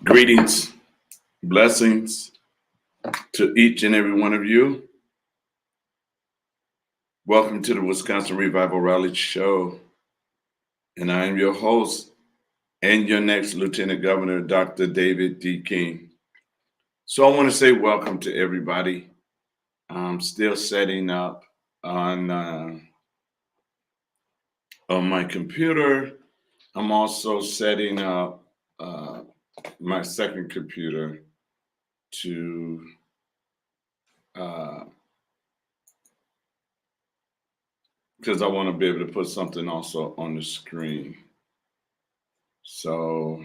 Greetings, blessings to each and every one of you. Welcome to the Wisconsin Revival Rally Show. And I am your host and your next Lieutenant Governor, Dr. David D. King. So I want to say welcome to everybody. I'm still setting up on my computer. I'm also setting up my second computer to because I want to be able to put something also on the screen. So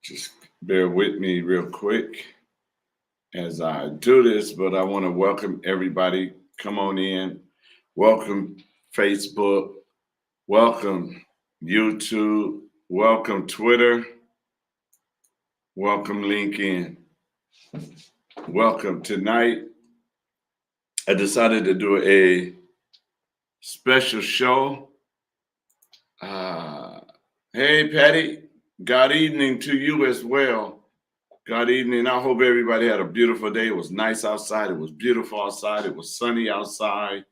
just bear with me real quick as I do this, but I want to welcome everybody. Come on in. Welcome Facebook. Welcome YouTube. Welcome Twitter. Welcome LinkedIn. Welcome. Tonight, I decided to do a special show. Hey, Patty. God evening to you as well. God evening. I hope everybody had a beautiful day. It was nice outside. It was beautiful outside. It was sunny outside.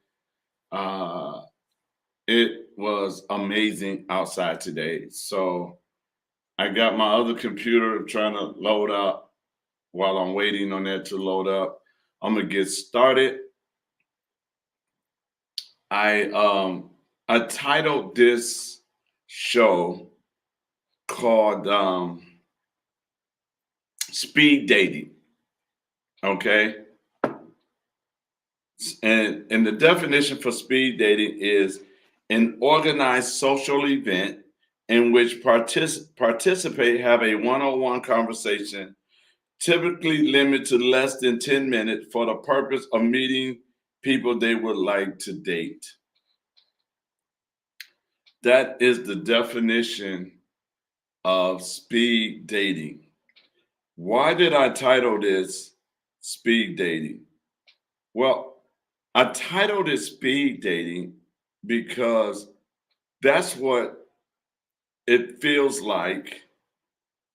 It was amazing outside today. So I got my other computer trying to load up. While I'm waiting on that to load up, I'm gonna get started. I titled this show called Speed Dating. Okay. And the definition for speed dating is an organized social event in which participate have a one-on-one conversation, typically limited to less than 10 minutes for the purpose of meeting people they would like to date. That is the definition of speed dating. Why did I title this Speed Dating? Well, I titled it Speed Dating because that's what it feels like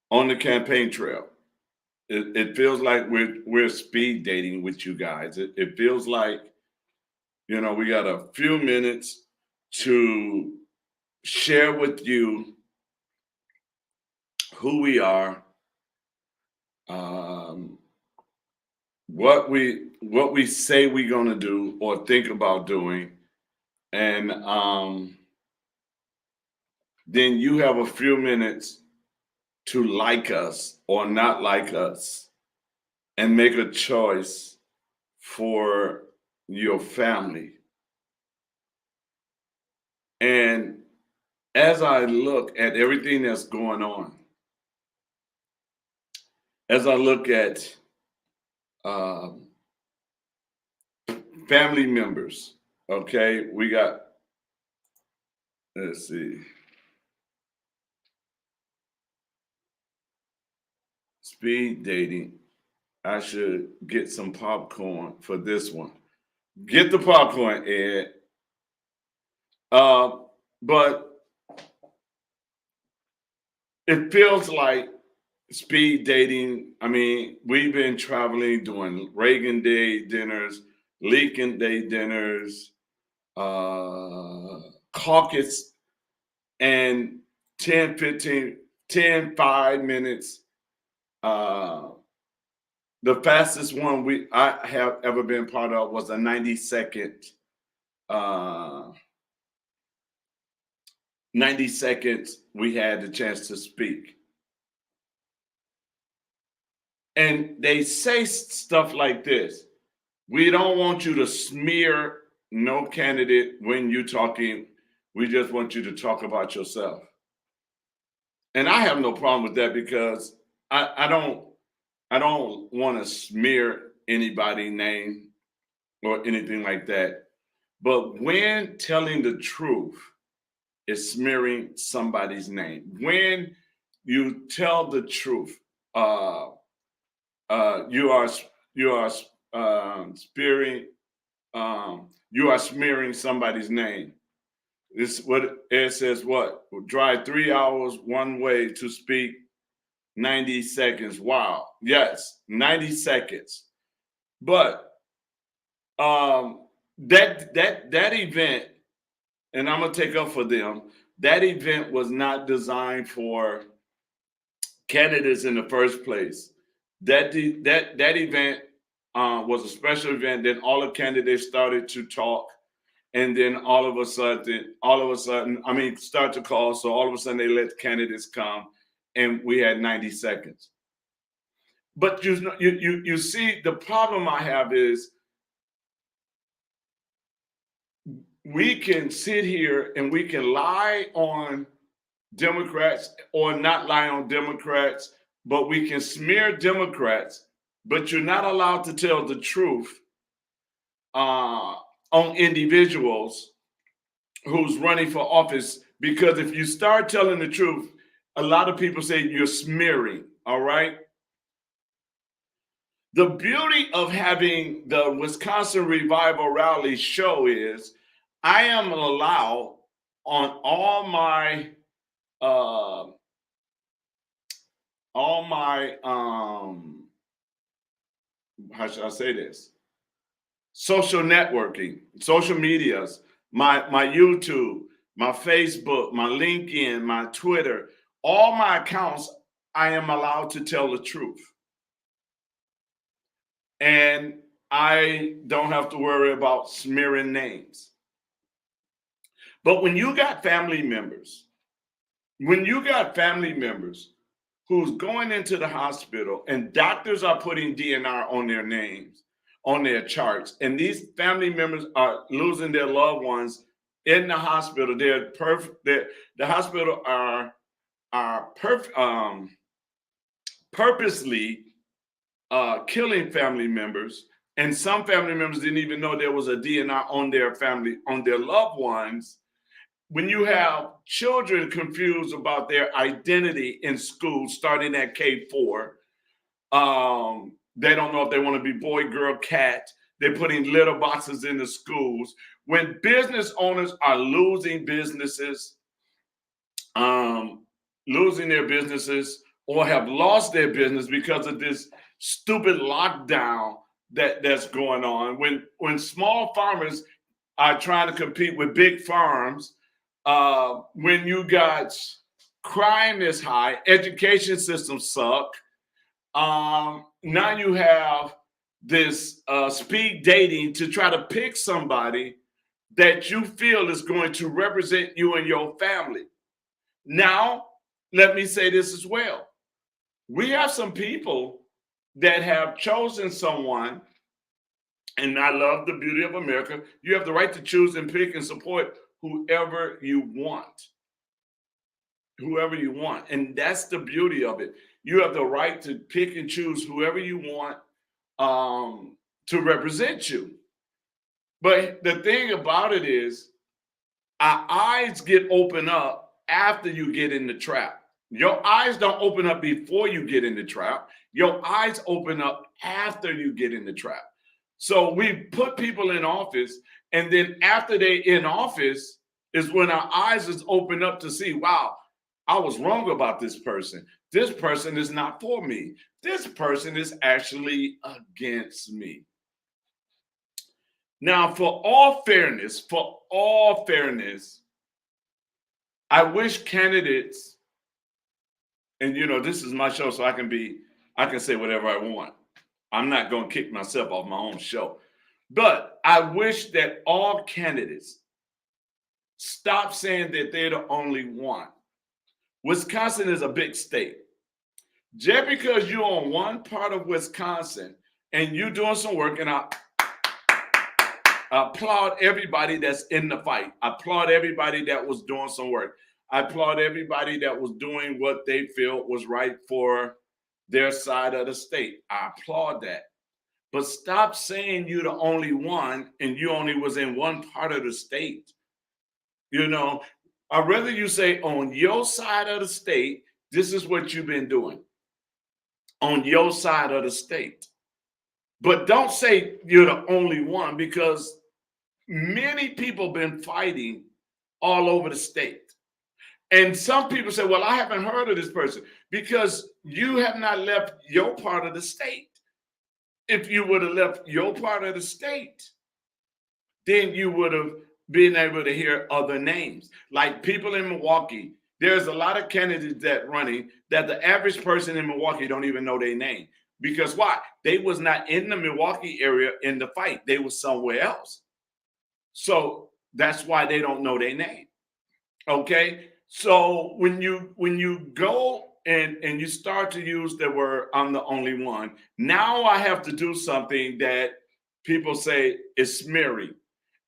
on the campaign trail. It feels like we're speed dating with you guys. It feels like, we got a few minutes to share with you who we are, what we say we're gonna do or think about doing, and then you have a few minutes to like us or not like us and make a choice for your family. And as I look at everything that's going on, as I look at family members, okay, we got, let's see, speed dating. I should get some popcorn for this one. Get the popcorn, Ed. But it feels like speed dating. I mean, we've been traveling, doing Reagan Day dinners, Lincoln Day dinners, caucus, and 10, 15, 10, 5 minutes. The fastest one I have ever been part of was a 90-second 90 seconds we had the chance to speak. And they say stuff like this: we don't want you to smear no candidate when you're talking. We just want you to talk about yourself. And I have no problem with that because I don't want to smear anybody's name or anything like that. But when telling the truth is smearing somebody's name, when you tell the truth, you are spearing, you are smearing somebody's name. This what it says. What drive 3 hours one way to speak 90 seconds. Wow. Yes, 90 seconds. But that event, and I'm gonna take up for them, that event was not designed for candidates in the first place. That event was a special event. Then all the candidates started to talk, and then all of a sudden, I mean, start to call. So all of a sudden, they let candidates come, and we had 90 seconds. But you see, the problem I have is we can sit here and we can lie on Democrats or not lie on Democrats, but we can smear Democrats, but you're not allowed to tell the truth on individuals who's running for office, because if you start telling the truth, a lot of people say you're smearing, all right? The beauty of having the Wisconsin Revival Rally show is I am allowed on uh, all my how should I say this? Social networking, social medias, my YouTube, my Facebook, my LinkedIn, my Twitter, all my accounts, I am allowed to tell the truth. And I don't have to worry about smearing names. But when you got family members who's going into the hospital and doctors are putting DNR on their names, on their charts, and these family members are losing their loved ones in the hospital, the hospital are purposely killing family members, and some family members didn't even know there was a DNR on their family, on their loved ones. When you have children confused about their identity in school, starting at K4, they don't know if they want to be boy, girl, cat. They're putting litter boxes in the schools. When business owners are losing their businesses, or have lost their business because of this stupid lockdown that's going on. When small farmers are trying to compete with big farms, when you got crime is high, education systems suck. Now you have this speed dating to try to pick somebody that you feel is going to represent you and your family. Now, let me say this as well. We have some people that have chosen someone, and I love the beauty of America. You have the right to choose and pick and support whoever you want. Whoever you want. And that's the beauty of it. You have the right to pick and choose whoever you want to represent you. But the thing about it is, our eyes get opened up after you get in the trap. Your eyes don't open up before you get in the trap. Your eyes open up after you get in the trap. So we put people in office, and then after they're in office is when our eyes is open up to see, wow, I was wrong about this person. This person is not for me. This person is actually against me. Now, for all fairness, I wish candidates, and this is my show, so I can say whatever I want. I'm not going to kick myself off my own show. But I wish that all candidates stop saying that they're the only one. Wisconsin is a big state. Just because you're on one part of Wisconsin and you're doing some work, and I applaud everybody that's in the fight. I applaud everybody that was doing some work. I applaud everybody that was doing what they feel was right for their side of the state. I applaud that. But stop saying you're the only one and you only was in one part of the state. I'd rather you say on your side of the state, this is what you've been doing. On your side of the state. But don't say you're the only one, because many people been fighting all over the state. And some people say, well, I haven't heard of this person because you have not left your part of the state. If you would have left your part of the state, then you would have been able to hear other names. Like people in Milwaukee, there's a lot of candidates that running that the average person in Milwaukee don't even know their name. Because why? They was not in the Milwaukee area in the fight. They was somewhere else. So that's why they don't know their name. Okay. So when you go and you start to use the word I'm the only one, now I have to do something that people say is smeary.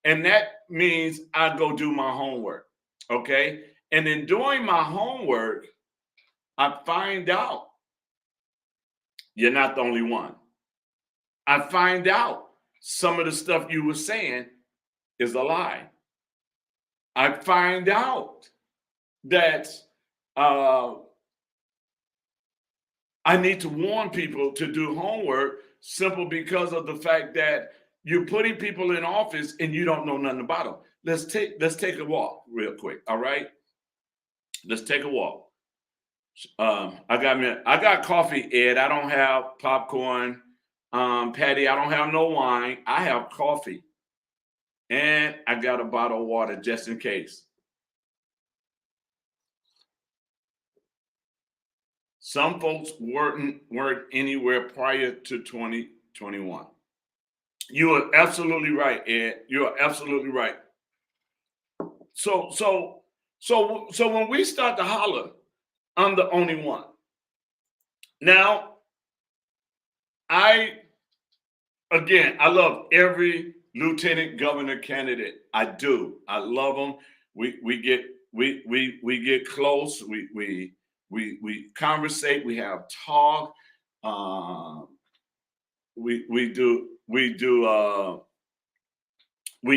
And that means I go do my homework. Okay. And in doing my homework, I find out you're not the only one. I find out some of the stuff you were saying is a lie. I find out that I need to warn people to do homework simple because of the fact that you're putting people in office and you don't know nothing about them. Let's take a walk real quick. All right. Let's take a walk. I got coffee, Ed. I don't have popcorn. Patty, I don't have no wine. I have coffee. And I got a bottle of water just in case. Some folks weren't anywhere prior to 2021. You are absolutely right, Ed. You are absolutely right. So when we start to holler, I'm the only one. Now, I love every lieutenant governor candidate. I do. I love them. We get close. We conversate. We have talk. We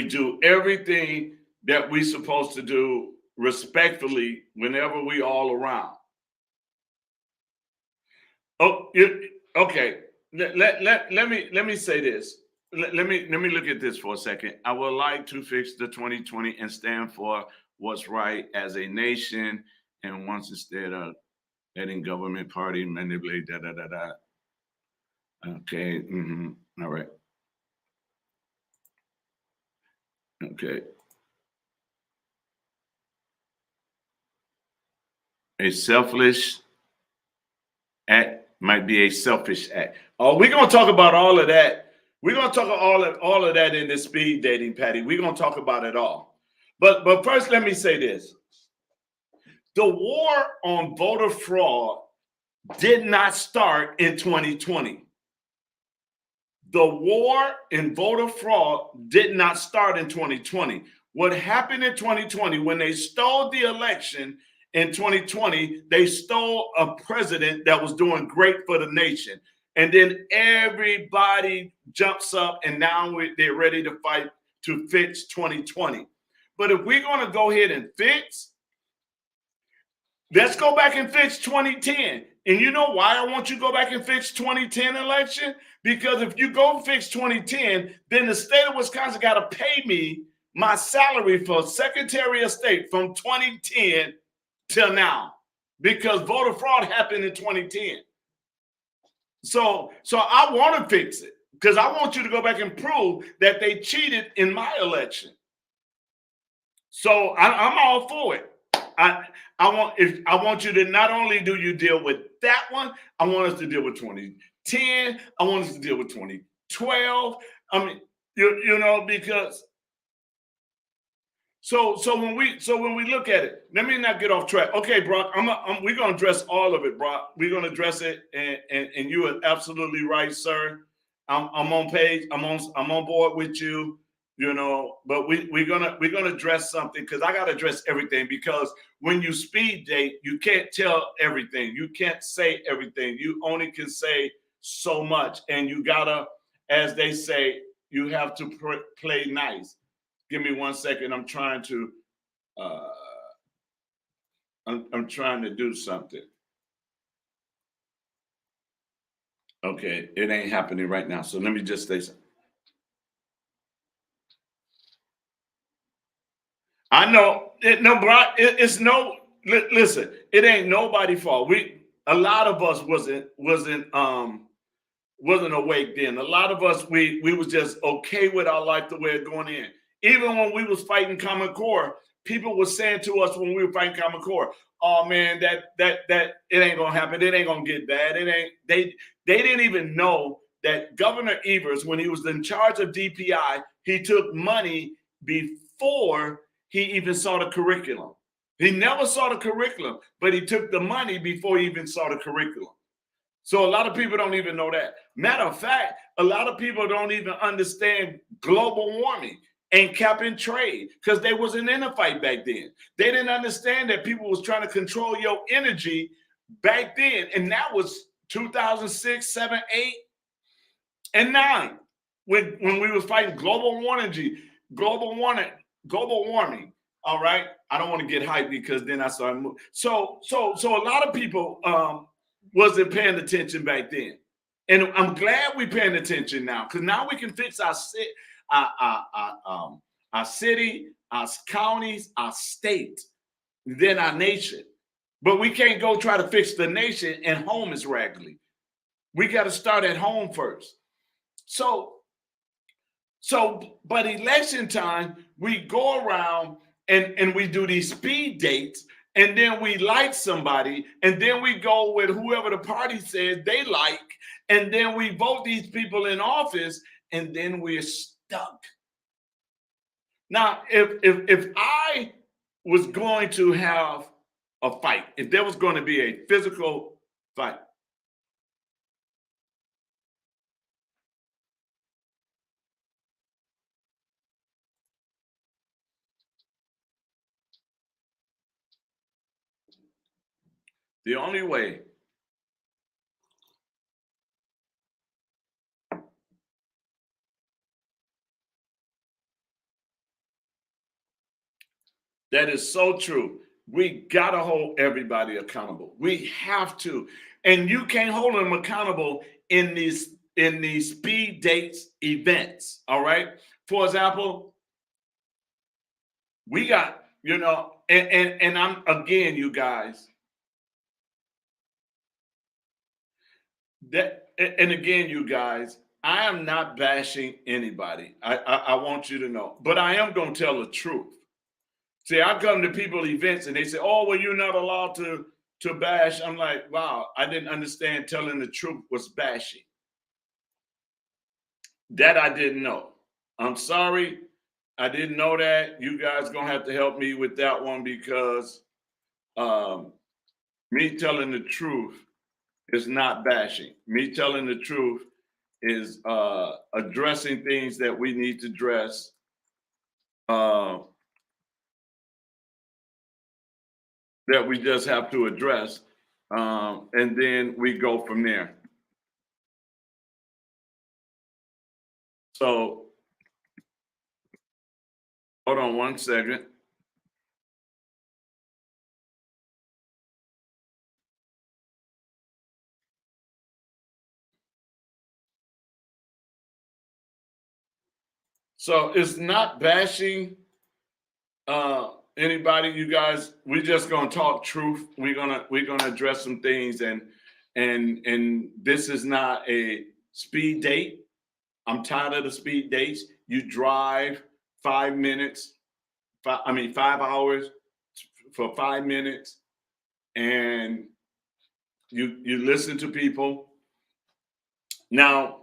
do everything that we supposed to do respectfully whenever we all around. Oh, okay. Let me say this. Let me look at this for a second. I would like to fix the 2020 and stand for what's right as a nation, and once instead of letting government party manipulate da da da da. Okay. All right. Okay. A selfish act might be a selfish act. Oh, we're gonna talk about all of that. We're gonna talk all of that in this speed dating, Patty. We're gonna talk about it all. But first, let me say this: the war on voter fraud did not start in 2020. The war in voter fraud did not start in 2020. What happened in 2020 when they stole the election in 2020, they stole a president that was doing great for the nation. And then everybody jumps up and now they're ready to fight to fix 2020. But if we're going to go ahead and fix, let's go back and fix 2010. And you know why I want you to go back and fix 2010 election? Because if you go fix 2010, then the state of Wisconsin got to pay me my salary for Secretary of State from 2010 till now, because voter fraud happened in 2010. So I want to fix it because I want you to go back and prove that they cheated in my election. So I'm all for it. I want you to not only do you deal with that one, I want us to deal with 2010. I want us to deal with 2012. I mean, you know, because so when we look at it, let me not get off track. Okay, Brock, we're gonna address all of it, Brock. We're gonna address it, and you are absolutely right, sir. I'm on page. I'm on board with you. You know, but we're gonna address something because I gotta address everything, because when you speed date, you can't tell everything. You can't say everything. You only can say so much, and you gotta, as they say, you have to play nice. Give me 1 second. I'm trying to I'm trying to do something. Okay, it ain't happening right now. So let me just say something. I know, no, Brock. It's no. Listen, it ain't nobody's fault. A lot of us wasn't awake then. A lot of us we was just okay with our life the way it's going in. Even when we was fighting Common Core, people were saying to us when we were fighting Common Core, "Oh man, that it ain't gonna happen. It ain't gonna get bad. It ain't." They didn't even know that Governor Evers, when he was in charge of DPI, he took money before he even saw the curriculum. He never saw the curriculum, but he took the money before he even saw the curriculum. So a lot of people don't even know that. Matter of fact, a lot of people don't even understand global warming and cap and trade because they wasn't in a fight back then. They didn't understand that people was trying to control your energy back then. And that was 2006, 7, 8, and 9 when we was fighting global warming. All right. I don't want to get hyped because then I started moving. So a lot of people wasn't paying attention back then. And I'm glad we're paying attention now because now we can fix our city, our counties, our state, then our nation. But we can't go try to fix the nation and home is raggedy. We got to start at home first. But election time, we go around and we do these speed dates, and then we like somebody, and then we go with whoever the party says they like, and then we vote these people in office, and then we're stuck. Now, if I was going to have a fight, if there was going to be a physical fight, the only way that is so true. We gotta hold everybody accountable. We have to, and you can't hold them accountable in these speed dates events. All right. For example, we got and I'm again, you guys. And again, you guys, I am not bashing anybody. I want you to know, but I am going to tell the truth. See, I come to people events and they say, "Oh, well, you're not allowed to bash." I'm like, wow, I didn't understand telling the truth was bashing. That I didn't know. I'm sorry, I didn't know that. You guys gonna have to help me with that one because me telling the truth is not bashing. Me telling the truth is addressing things that we need to address. That we just have to address, and then we go from there. So, hold on one second. So it's not bashing anybody, you guys. We're just gonna talk truth. We're gonna address some things, and this is not a speed date. I'm tired of the speed dates. You drive 5 minutes, 5 hours for 5 minutes, and you listen to people. Now,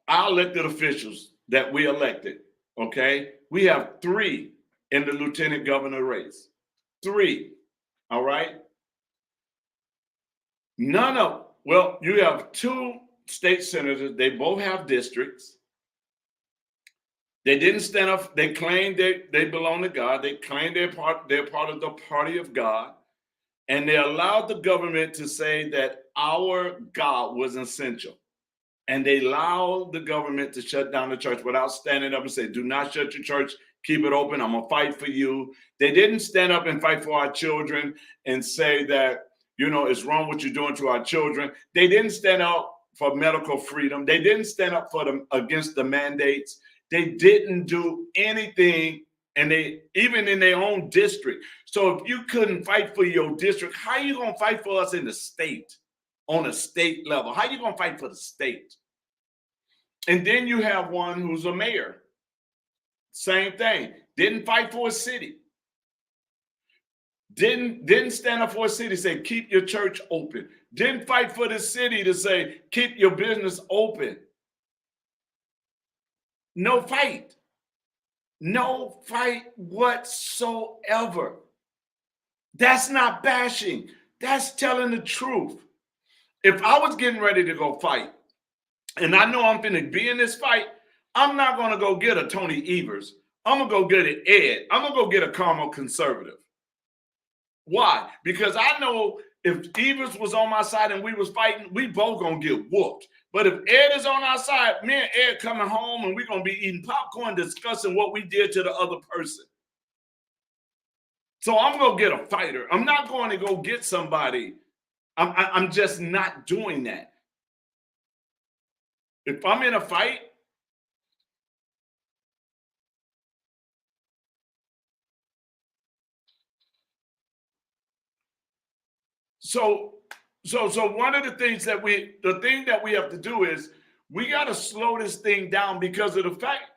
our elected officials that we elected, okay, we have 3 in the lieutenant governor race. 3, all right? You have 2 state senators. They both have districts. They didn't stand up. They claimed they belong to God. They claimed they're part of the party of God. And they allowed the government to say that our God was essential. And they allowed the government to shut down the church without standing up and say, "Do not shut your church. Keep it open. I'm going to fight for you." They didn't stand up and fight for our children and say that, it's wrong what you're doing to our children. They didn't stand up for medical freedom. They didn't stand up for them against the mandates. They didn't do anything And they even in their own district. So if you couldn't fight for your district, how you gonna fight for us in the state, on a state level? How you gonna fight for the state? And then you have one who's a mayor. Same thing. Didn't fight for a city. Didn't stand up for a city, say keep your church open. Didn't fight for the city to say keep your business open. No fight. No fight whatsoever. That's not bashing. That's telling the truth. If I was getting ready to go fight, and I know I'm finna be in this fight, I'm not gonna go get a Tony Evers. I'm gonna go get an Ed. I'm gonna go get a Carmel conservative. Why? Because I know if Evers was on my side and we was fighting, we both gonna get whooped. But if Ed is on our side, me and Ed coming home and we're gonna be eating popcorn, discussing what we did to the other person. So I'm gonna get a fighter. I'm not going to go get somebody. I'm just not doing that. If I'm in a fight, so one of the things that we have to do is we got to slow this thing down because of the fact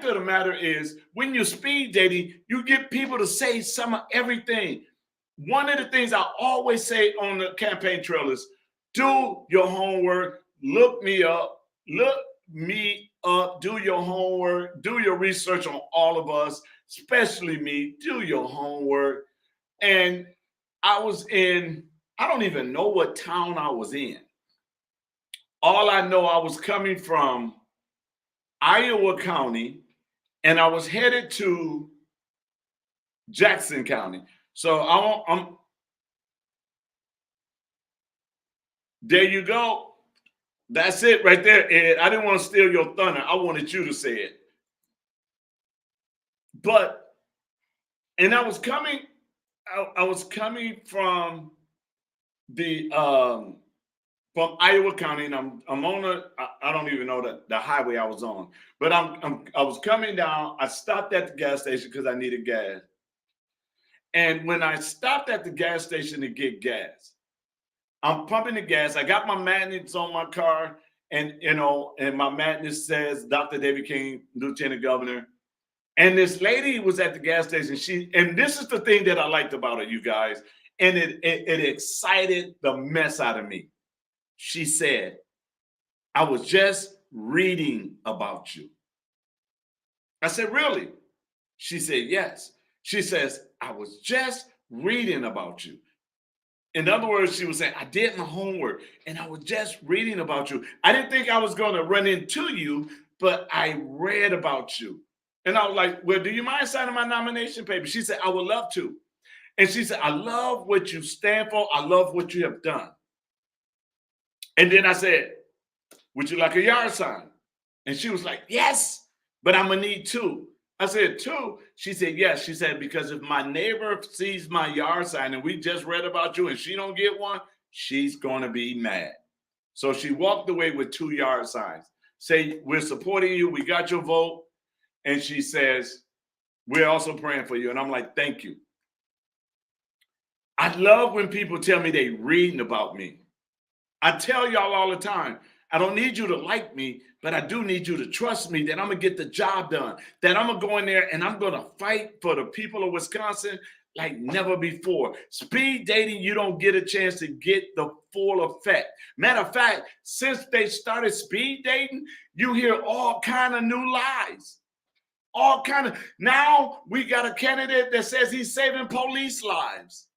of the matter is when you're speed dating, you get people to say some of everything. One of the things I always say on the campaign trail is do your homework, look me up, do your homework, do your research on all of us, especially me, do your homework. And I don't even know what town I was in. All I know, I was coming from Iowa County and I was headed to Jackson County. So I'm there you go. That's it right there, Ed. I didn't want to steal your thunder. I wanted you to say it. And I was coming from the from Iowa County, and I'm on I don't even know the highway I was on, but I was coming down. I stopped at the gas station because I needed gas. And when I stopped at the gas station to get gas, I'm pumping the gas. I got my magnets on my car, and my magnet says Dr. David King, Lieutenant Governor. And this lady was at the gas station. And this is the thing that I liked about her, you guys, and it excited the mess out of me. She said, "I was just reading about you." I said, "Really?" She said, "Yes." She says, "I was just reading about you." In other words, she was saying, I did my homework and I was just reading about you. I didn't think I was going to run into you, but I read about you. And I was like, "Well, do you mind signing my nomination paper?" She said, "I would love to." And she said, "I love what you stand for. I love what you have done." And then I said, "Would you like a yard sign?" And she was like, "Yes, but I'm going to need two." I said, "Two?" She said, "Yes." She said, "Because if my neighbor sees my yard sign and we just read about you and she don't get one, she's going to be mad." So she walked away with 2 yard signs. Say, "We're supporting you. We got your vote." And she says, "We're also praying for you." And I'm like, "Thank you." I love when people tell me they reading about me. I tell y'all all the time, I don't need you to like me, but I do need you to trust me that I'm going to get the job done, that I'm going to go in there and I'm going to fight for the people of Wisconsin like never before. Speed dating, you don't get a chance to get the full effect. Matter of fact, since they started speed dating, you hear all kind of new lies. Now we got a candidate that says he's saving police lives,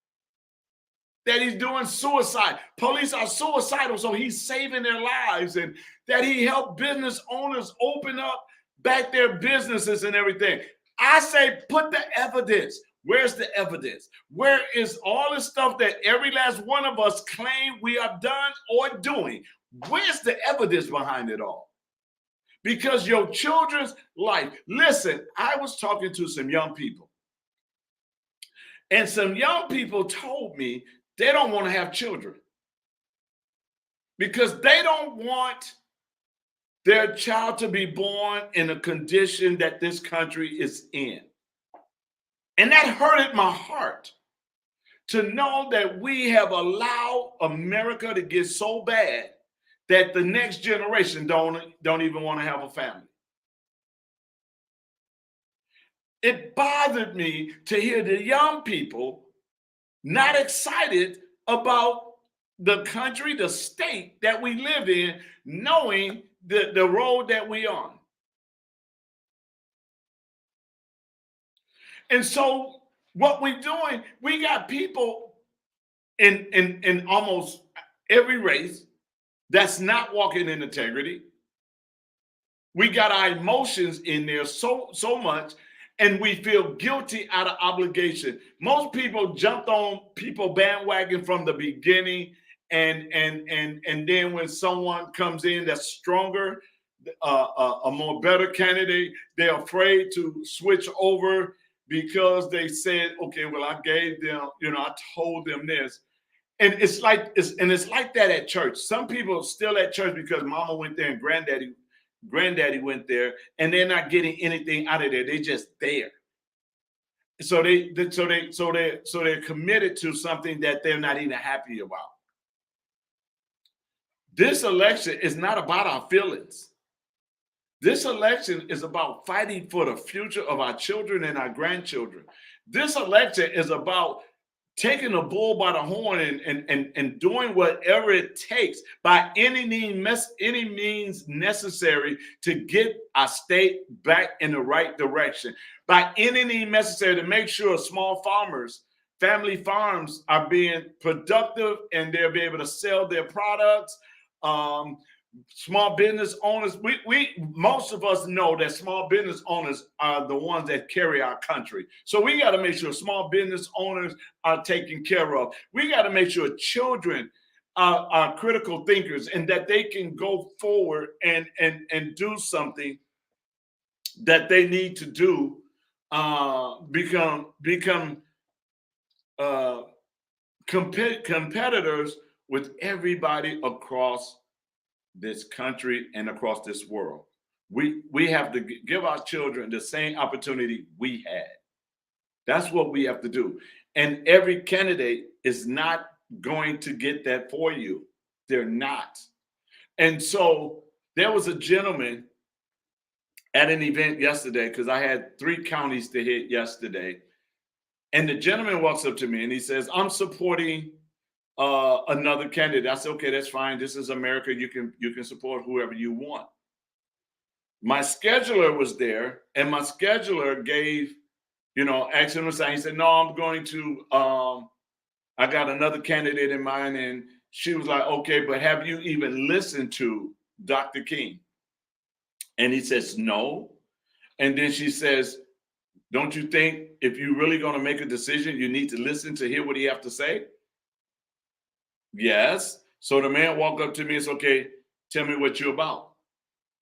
that he's doing suicide. Police are suicidal, so he's saving their lives, and that he helped business owners open up back their businesses and everything. I say, put the evidence. Where's the evidence? Where is all the stuff that every last one of us claim we have done or doing? Where's the evidence behind it all? Because your children's life. Listen, I was talking to some young people, and some young people told me they don't want to have children because they don't want their child to be born in a condition that this country is in. And that hurted my heart to know that we have allowed America to get so bad that the next generation don't even want to have a family. It bothered me to hear the young people not excited about the country, the state that we live in, knowing the road that we on. And so what we're doing, we got people in almost every race that's not walking in integrity. We got our emotions in there so much, and we feel guilty out of obligation. Most people jumped on people bandwagon from the beginning, and then when someone comes in that's stronger, a more better candidate, they're afraid to switch over because they said, okay, well, I gave them, I told them this. And it's like that at church. Some people are still at church because mama went there and granddaddy went there, and they're not getting anything out of there. They just there. So they're committed to something that they're not even happy about. This election is not about our feelings. This election is about fighting for the future of our children and our grandchildren. This election is about taking the bull by the horn and doing whatever it takes by any means necessary to get our state back in the right direction, by any means necessary to make sure small farmers, family farms are being productive and they'll be able to sell their products. Small business owners, we most of us know that small business owners are the ones that carry our country. So we got to make sure small business owners are taken care of. We got to make sure children are critical thinkers and that they can go forward and do something that they need to do, become competitors with everybody across this country and across this world. We have to give our children the same opportunity we had. That's what we have to do. And every candidate is not going to get that for you. They're not. And so there was a gentleman at an event yesterday, because I had 3 counties to hit yesterday. And the gentleman walks up to me and he says, I'm supporting another candidate. I said, okay, that's fine. This is America. You can support whoever you want. My scheduler was there, and my scheduler gave, asked him to sign. He said, no, I'm going to, I got another candidate in mind. And she was like, okay, but have you even listened to Dr. King? And he says, no. And then she says, don't you think if you're really going to make a decision, you need to listen to hear what he have to say? Yes. So the man walked up to me and said, okay, tell me what you're about.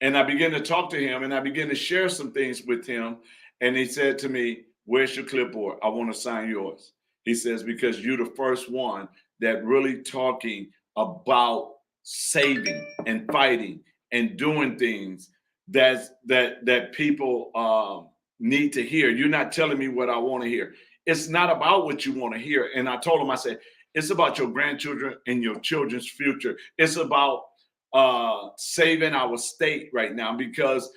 And I began to talk to him and I began to share some things with him. And he said to me, where's your clipboard? I want to sign yours. He says, because you're the first one that really talking about saving and fighting and doing things that people need to hear. You're not telling me what I want to hear. It's not about what you want to hear. And I told him, I said, it's about your grandchildren and your children's future. It's about saving our state right now, because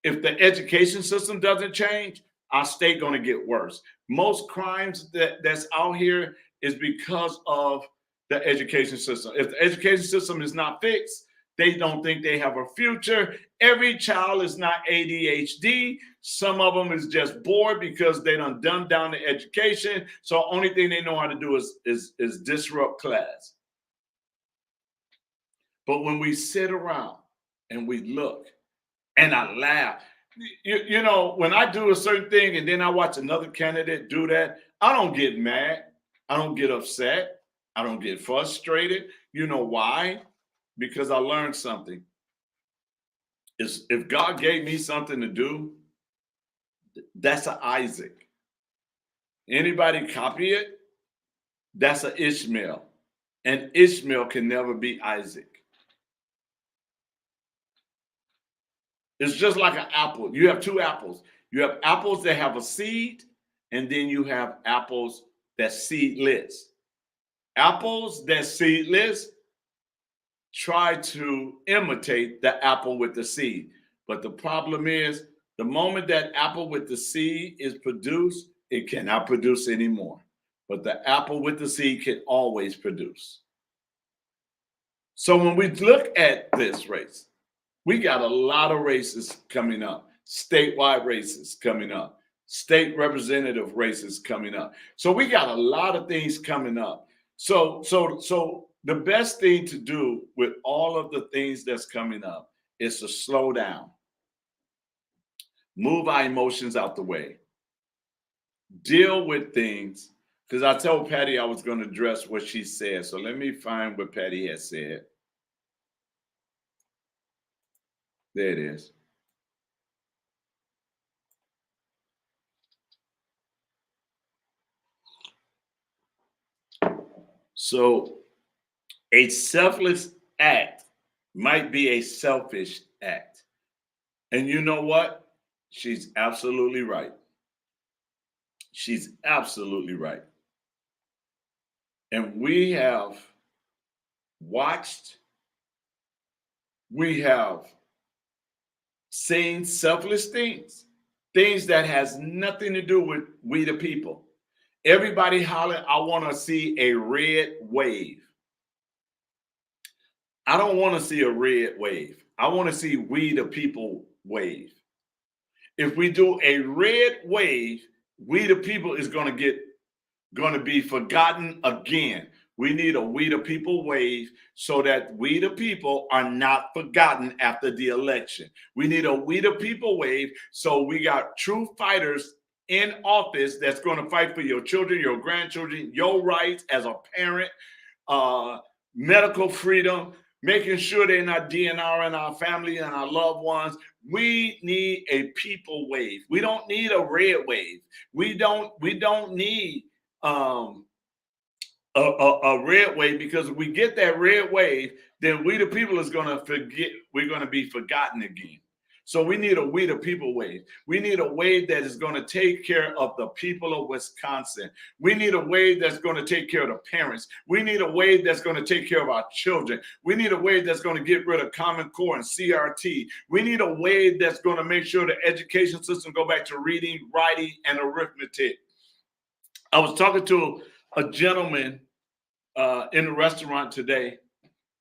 if the education system doesn't change, our state going to get worse. Most crimes that's out here is because of the education system. If the education system is not fixed, they don't think they have a future. Every child is not ADHD. Some of them is just bored because they done dumbed down the education. So only thing they know how to do is disrupt class. But when we sit around and we look, and I laugh, when I do a certain thing and then I watch another candidate do that, I don't get mad. I don't get upset. I don't get frustrated. You know why? Because I learned something. If God gave me something to do, that's an Isaac. Anybody copy it? That's an Ishmael. And Ishmael can never be Isaac. It's just like an apple. You have 2 apples. You have apples that have a seed, and then you have apples that's seedless. Apples that's seedless try to imitate the apple with the seed. But the problem is, the moment that apple with the seed is produced, it cannot produce anymore. But the apple with the seed can always produce. So when we look at this race, we got a lot of races coming up, statewide races coming up, state representative races coming up. So we got a lot of things coming up. So the best thing to do with all of the things that's coming up is to slow down, move our emotions out the way, deal with things. Because I told Patty I was going to address what she said. So let me find what Patty has said. There it is. So a selfless act might be a selfish act. And you know what? She's absolutely right. She's absolutely right. And we have watched, we have seen selfless things, things that has nothing to do with we the people. Everybody holler, I want to see a red wave. I don't want to see a red wave. I want to see we the people wave. If we do a red wave, we the people is going to be forgotten again. We need a we the people wave so that we the people are not forgotten after the election. We need a we the people wave so we got true fighters in office that's going to fight for your children, your grandchildren, your rights as a parent, medical freedom, making sure they're not DNRing our family and our loved ones. We need a people wave. We don't need a red wave. We don't need a red wave, because if we get that red wave, then we the people is going to forget. We're going to be forgotten again. So we need a we the people wave. We need a wave that is going to take care of the people of Wisconsin. We need a wave that's going to take care of the parents. We need a wave that's going to take care of our children. We need a wave that's going to get rid of Common Core and CRT. We need a wave that's going to make sure the education system go back to reading, writing, and arithmetic. I was talking to a gentleman in the restaurant today,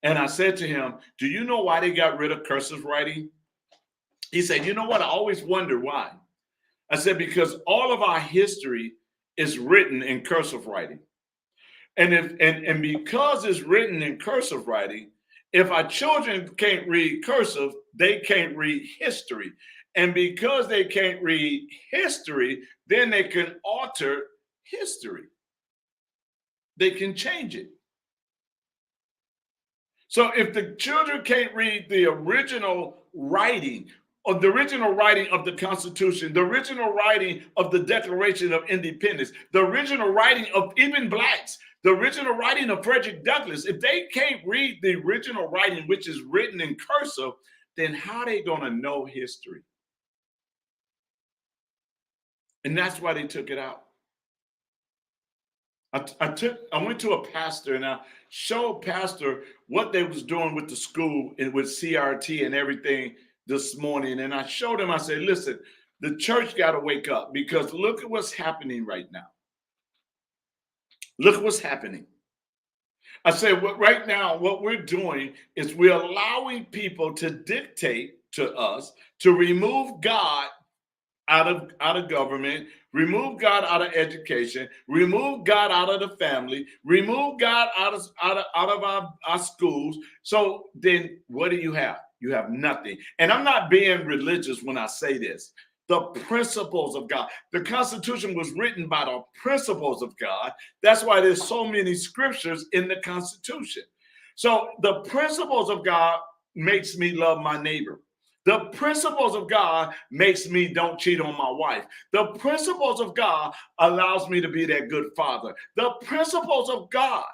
and I said to him, do you know why they got rid of cursive writing? He said, you know what? I always wonder why. I said, because all of our history is written in cursive writing. And because it's written in cursive writing, if our children can't read cursive, they can't read history. And because they can't read history, then they can alter history. They can change it. So if the children can't read the original writing, of the original writing of the Constitution, the original writing of the Declaration of Independence, the original writing of even blacks, the original writing of Frederick Douglass, if they can't read the original writing, which is written in cursive, then how are they going to know history? And that's why they took it out. I went to a pastor and I showed pastor what they was doing with the school and with CRT and everything this morning. And I showed him, I said, listen, the church got to wake up, because look at what's happening right now. Look at what's happening. I said, right now, what we're doing is we're allowing people to dictate to us to remove God out of government, remove God out of education, remove God out of the family, remove God out of our schools. So then what do you have? You have nothing. And I'm not being religious when I say this. The principles of God. The Constitution was written by the principles of God. That's why there's so many scriptures in the Constitution. So the principles of God makes me love my neighbor. The principles of God makes me don't cheat on my wife. The principles of God allows me to be that good father. The principles of God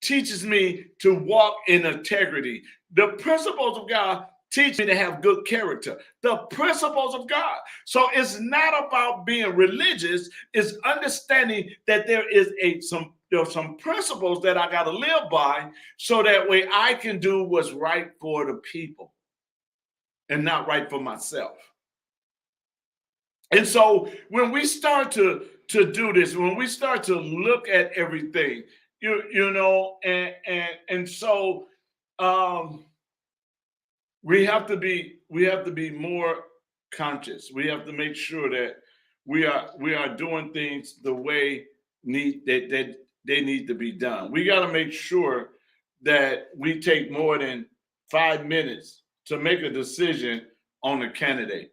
teaches me to walk in integrity. The principles of God Teach me to have good character. The principles of God. So it's not about being religious. It's understanding that there's some principles that I got to live by, so that way I can do what's right for the people and not right for myself. And so when we start to do this, when we start to look at everything, you know, and so um, we have to be more conscious. We have to make sure that we are doing things the way that they need to be done. We got to make sure that we take more than 5 minutes to make a decision on a candidate.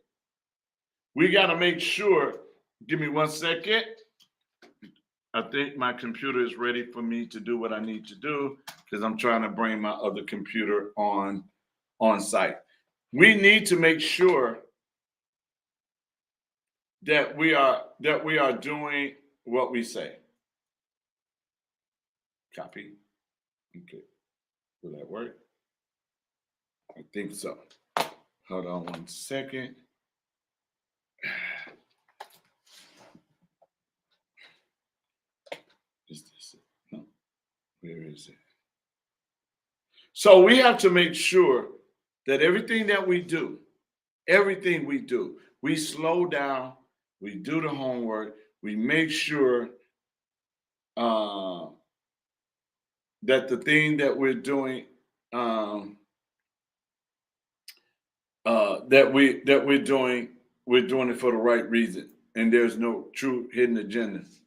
We got to make sure. Give me 1 second. I think my computer is ready for me to do what I need to do, because I'm trying to bring my other computer on site. We need to make sure that we are doing what we say. Copy. Okay. Will that work? I think so. Hold on 1 second. Is this it? No. Where is it? So we have to make sure that everything we do, we slow down, we do the homework, we make sure that the thing that we're doing, we're doing it for the right reason, and there's no true hidden agendas.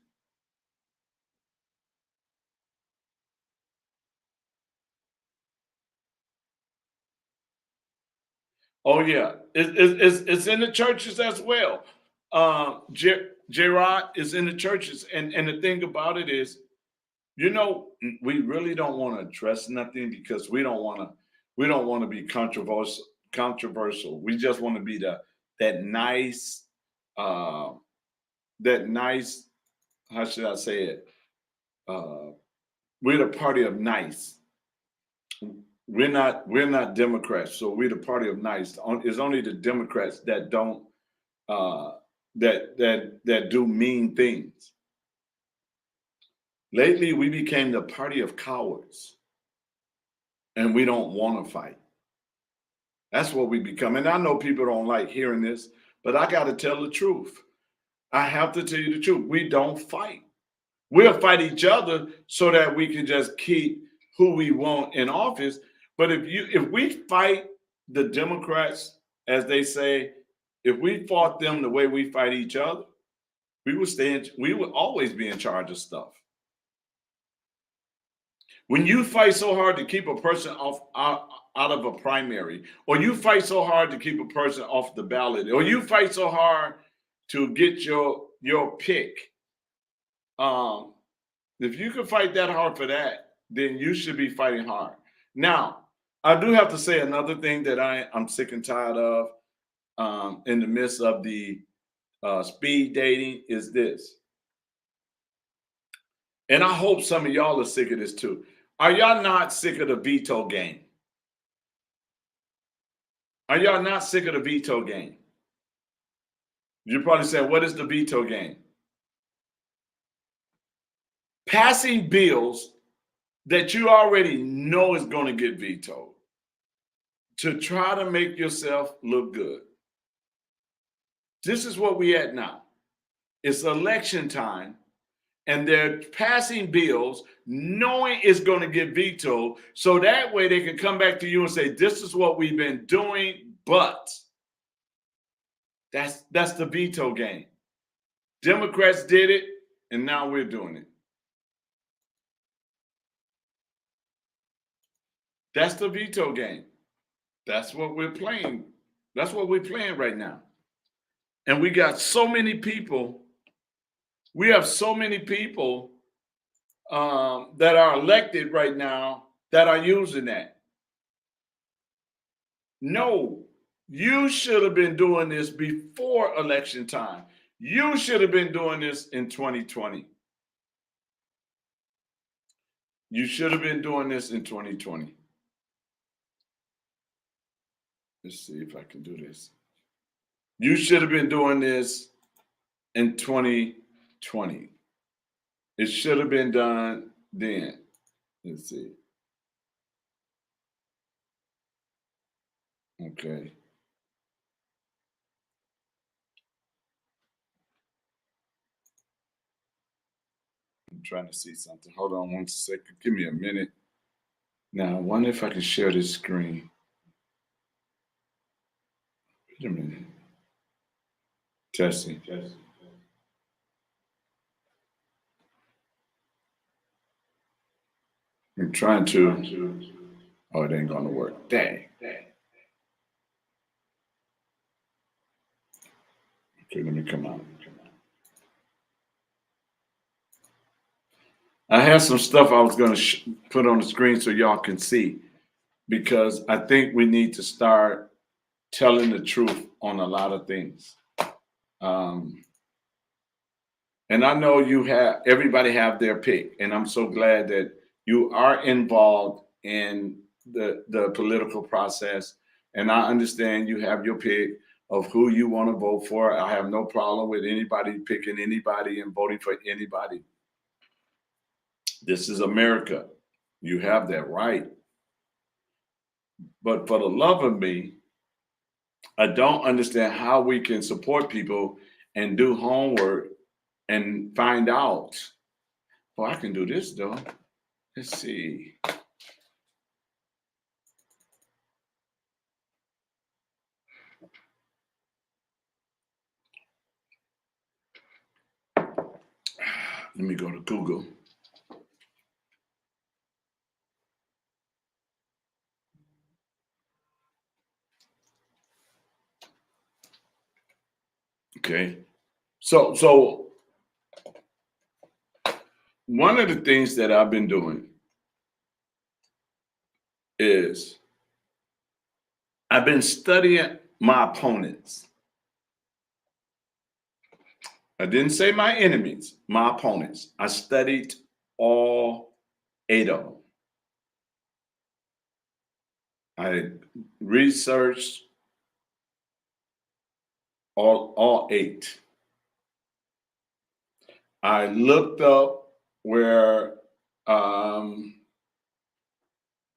Oh yeah, it's in the churches as well. Gerard is in the churches, and the thing about it is, you know, we really don't want to address nothing, because we don't want to be controversial. Controversial. We just want to be that nice, uh, that nice. How should I say it? Uh, we're the party of nice. We're not Democrats, so we're the party of nice. It's only the Democrats that don't uh, that do mean things. Lately, we became the party of cowards, and we don't want to fight. That's what we become. And I know people don't like hearing this, but I got to tell the truth. I have to tell you the truth. We don't fight. We'll fight each other so that we can just keep who we want in office. But if we fight the Democrats, as they say, if we fought them the way we fight each other, we would always be in charge of stuff. When you fight so hard to keep a person out of a primary, or you fight so hard to keep a person off the ballot, or you fight so hard to get your pick, if you can fight that hard for that, then you should be fighting hard. Now, I do have to say another thing that I'm sick and tired of, in the midst of the speed dating, is this. And I hope some of y'all are sick of this too. Are y'all not sick of the veto game? Are y'all not sick of the veto game? You're probably saying, what is the veto game? Passing bills that you already know is going to get vetoed to try to make yourself look good. This is what we at now. It's election time, and they're passing bills knowing it's going to get vetoed, so that way they can come back to you and say, this is what we've been doing, but that's the veto game. Democrats did it, and now we're doing it. That's the veto game. That's what we're playing. That's what we're playing right now. And we got so many people. We have so many people that are elected right now that are using that. No, you should have been doing this before election time. You should have been doing this in 2020. You should have been doing this in 2020. Let's see if I can do this. You should have been doing this in 2020. It should have been done then. Let's see. Okay. I'm trying to see something. Hold on 1 second. Give me a minute. Now, I wonder if I can share this screen. Wait a minute. Testing. I'm trying to. Oh, it ain't gonna work. Dang. Okay, let me come out. I have some stuff I was gonna put on the screen so y'all can see, because I think we need to start telling the truth on a lot of things. And I know everybody have their pick, and I'm so glad that you are involved in the political process. And I understand you have your pick of who you want to vote for. I have no problem with anybody picking anybody and voting for anybody. This is America. You have that right. But for the love of me, I don't understand how we can support people and do homework and find out. Well, I can do this though. Let's see. Let me go to Google. Okay. So one of the things that I've been doing is I've been studying my opponents. I didn't say my enemies, my opponents. I studied all 8 of them. I researched all 8. I looked up where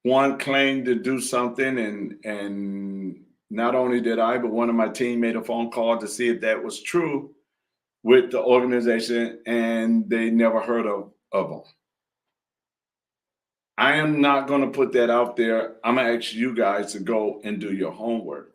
one claimed to do something, and not only did I, but one of my team made a phone call to see if that was true with the organization, and they never heard of them. I am not going to put that out there. I'm going to ask you guys to go and do your homework.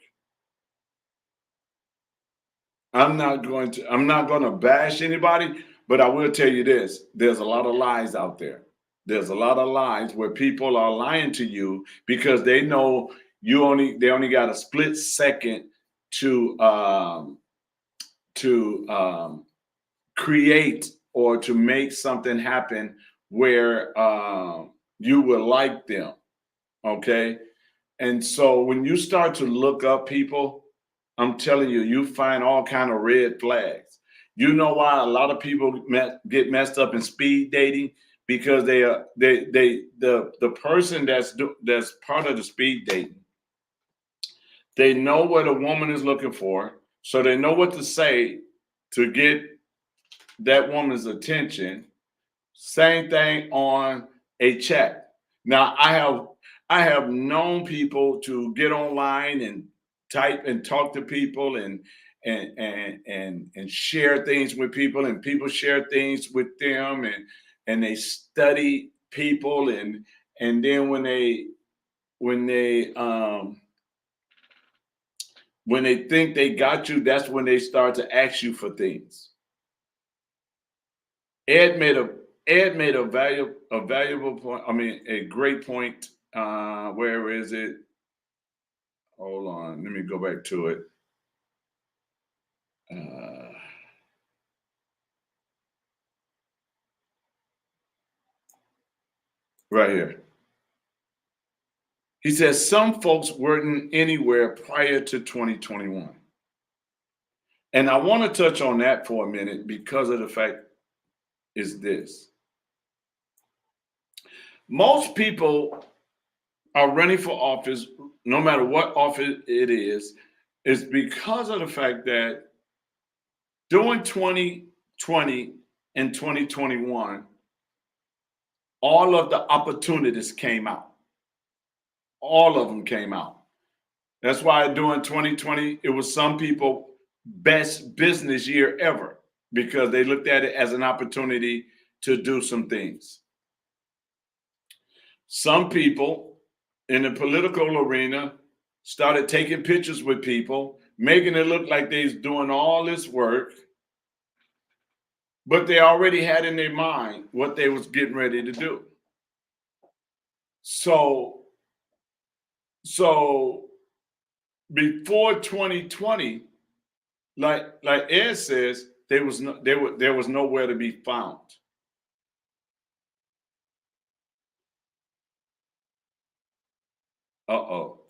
I'm not going to bash anybody, but I will tell you this. There's a lot of lies out there. There's a lot of lies where people are lying to you because they know they only got a split second to create or to make something happen where you will like them. Okay. And so when you start to look up people, I'm telling you, you find all kind of red flags. You know why a lot of people get messed up in speed dating? Because the person that's part of the speed dating, they know what a woman is looking for, so they know what to say to get that woman's attention. Same thing on a chat. Now I have known people to get online and type and talk to people and share things with people, and people share things with them, and they study people, and then when they think they got you, that's when they start to ask you for things. Ed made a valuable point. I mean, a great point. Where is it? Hold on, let me go back to it. Right here. He says some folks weren't anywhere prior to 2021. And I want to touch on that for a minute because of the fact is this. Most people are running for office no matter what office it is because of the fact that during 2020 and 2021, all of the opportunities came out. All of them came out. That's why during 2020, it was some people best business year ever because they looked at it as an opportunity to do some things. Some people in the political arena started taking pictures with people, making it look like they's doing all this work, but they already had in their mind what they was getting ready to do. So before 2020, like Ed says, there was nowhere to be found. Uh-oh.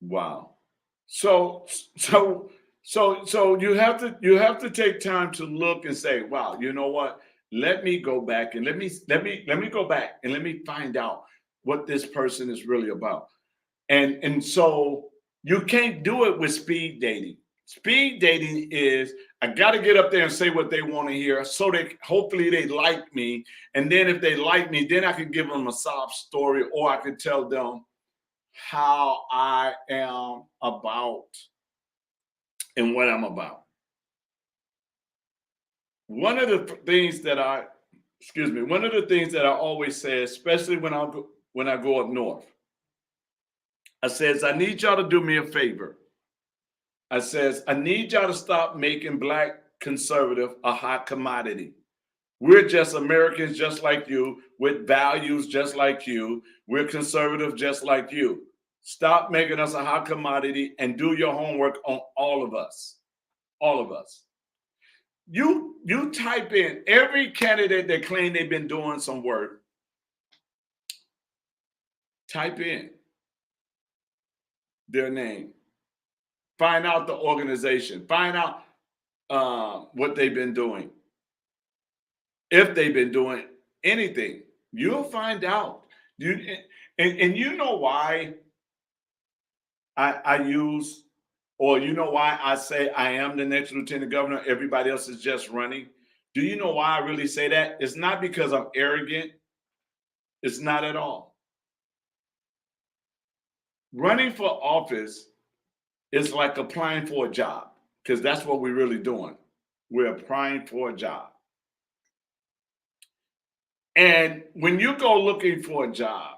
Wow. So you have to take time to look and say, wow, you know what? Let me go back and let me go back and let me find out what this person is really about. And so you can't do it with speed dating. Speed dating is I got to get up there and say what they want to hear so that hopefully they like me. And then if they like me, then I can give them a sob story or I can tell them how I am about and what I'm about. One of the things that one of the things that I always say, especially when I go up north, I says, I need y'all to do me a favor. I says, I need y'all to stop making black conservative a hot commodity. We're just Americans just like you, with values just like you. We're conservative just like you. Stop making us a hot commodity and do your homework on all of us. All of us. You type in every candidate that claim they've been doing some work. Type in their name. Find out the organization. Find out what they've been doing. If they've been doing anything, you'll find out. And you know why I use, or you know why I say I am the next lieutenant governor, everybody else is just running? Do you know why I really say that? It's not because I'm arrogant. It's not at all. Running for office is like applying for a job, because that's what we're really doing. We're applying for a job. And when you go looking for a job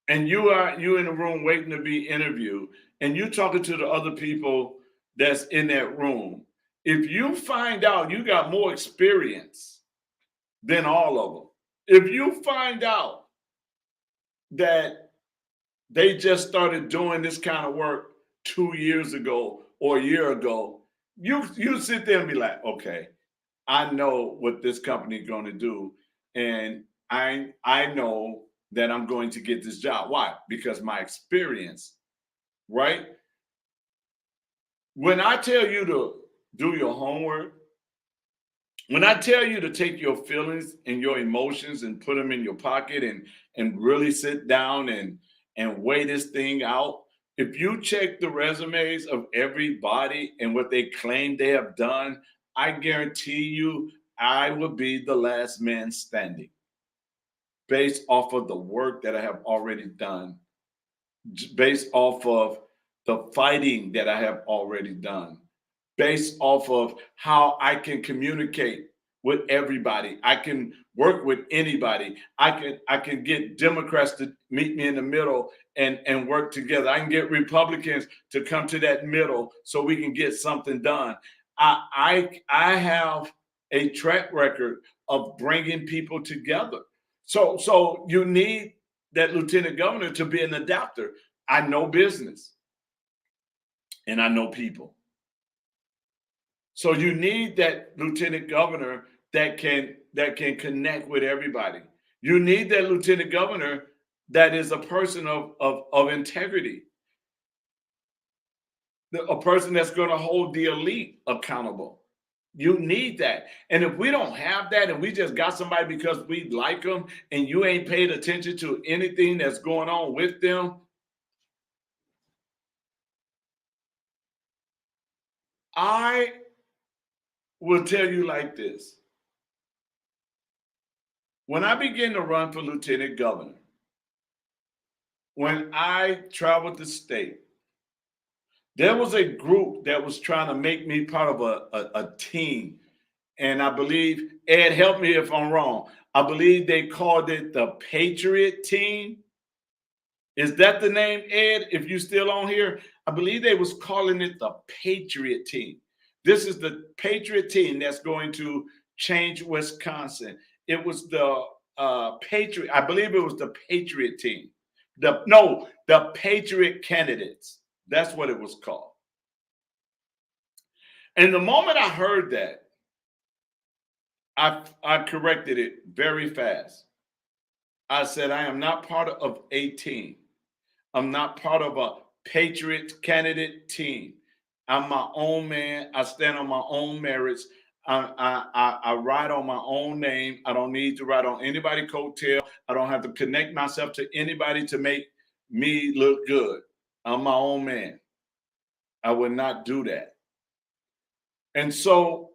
and you in a room waiting to be interviewed and you talking to the other people that's in that room, if you find out you got more experience than all of them, if you find out that they just started doing this kind of work 2 years ago or a year ago, you sit there and be like, okay, I know what this company is going to do, and I know that I'm going to get this job. Why? Because my experience, right? When I tell you to do your homework, when I tell you to take your feelings and your emotions and put them in your pocket and really sit down and weigh this thing out, if you check the resumes of everybody and what they claim they have done, I guarantee you I will be the last man standing based off of the work that I have already done, based off of the fighting that I have already done, based off of how I can communicate with everybody. I can work with anybody. I can get Democrats to meet me in the middle and work together. I can get Republicans to come to that middle so we can get something done. I have a track record of bringing people together. So you need that lieutenant governor to be an adapter. I know business and I know people. So you need that lieutenant governor that can connect with everybody. You need that lieutenant governor that is a person of integrity. a person that's going to hold the elite accountable. You need that. And if we don't have that and we just got somebody because we like them and you ain't paid attention to anything that's going on with them, I will tell you like this. When I began to run for lieutenant governor, when I traveled the state, there was a group that was trying to make me part of a team. And I believe, Ed, help me if I'm wrong. I believe they called it the Patriot Team. Is that the name, Ed? If you still on here, I believe they was calling it the Patriot Team. This is the Patriot Team that's going to change Wisconsin. It was the Patriot. I believe it was the Patriot Team. The Patriot Candidates. That's what it was called. And the moment I heard that, I corrected it very fast. I said, I am not part of a team. I'm not part of a Patriot candidate team. I'm my own man. I stand on my own merits. I ride on my own name. I don't need to ride on anybody's coattail. I don't have to connect myself to anybody to make me look good. I'm my own man. I would not do that. And so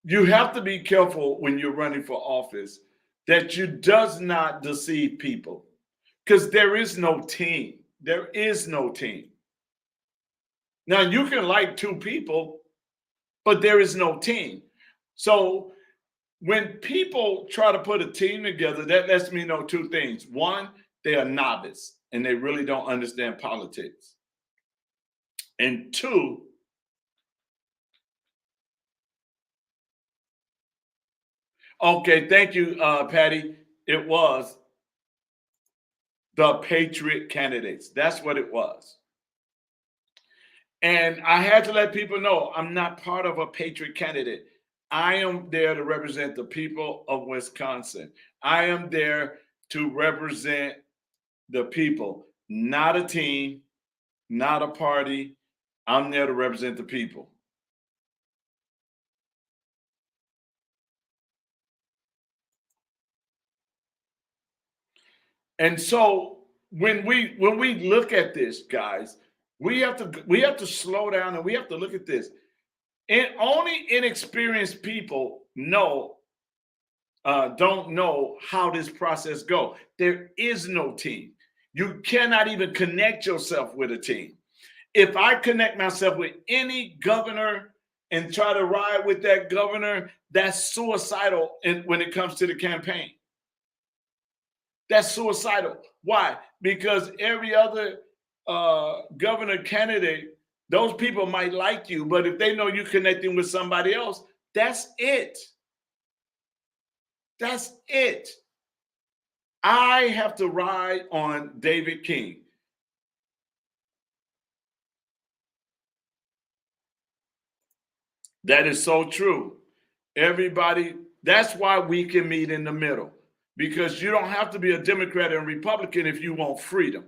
you have to be careful when you're running for office that you does not deceive people, because there is no team. There is no team. Now, you can like two people, but there is no team. So when people try to put a team together, that lets me know two things. One, they are novice and they really don't understand politics. And two, okay, thank you, Patty. It was the Patriot Candidates. That's what it was. And I had to let people know I'm not part of a Patriot candidate. I am there to represent the people of Wisconsin. I am there to represent the people, not a team, not a party. I'm there to represent the people. And so when we look at this, guys, we have to slow down and we have to look at this. And only inexperienced people don't know how this process go. There is no team. You cannot even connect yourself with a team. If I connect myself with any governor and try to ride with that governor, that's suicidal when it comes to the campaign. That's suicidal. Why? Because every other governor candidate, those people might like you, but if they know you're connecting with somebody else, that's it. That's it. I have to ride on David King. That is so true. Everybody, that's why we can meet in the middle, because you don't have to be a Democrat and Republican if you want freedom.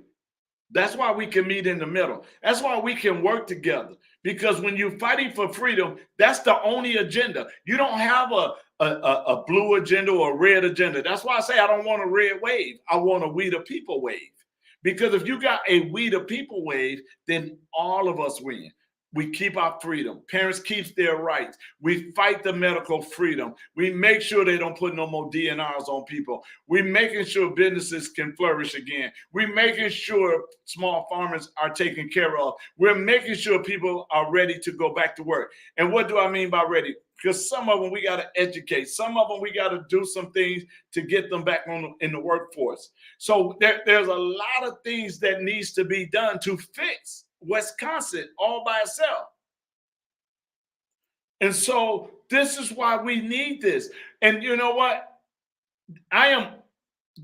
That's why we can meet in the middle. That's why we can work together. Because when you're fighting for freedom, that's the only agenda. You don't have a blue agenda or a red agenda. That's why I say I don't want a red wave. I want a we the people wave. Because if you got a we the people wave, then all of us win. We keep our freedom. Parents keep their rights. We fight the medical freedom. We make sure they don't put no more DNRs on people. We're making sure businesses can flourish again. We're making sure small farmers are taken care of. We're making sure people are ready to go back to work. And what do I mean by ready? Because some of them we got to educate. Some of them we got to do some things to get them back in the workforce. So there's a lot of things that needs to be done to fix Wisconsin all by itself. And so this is why we need this. And you know what?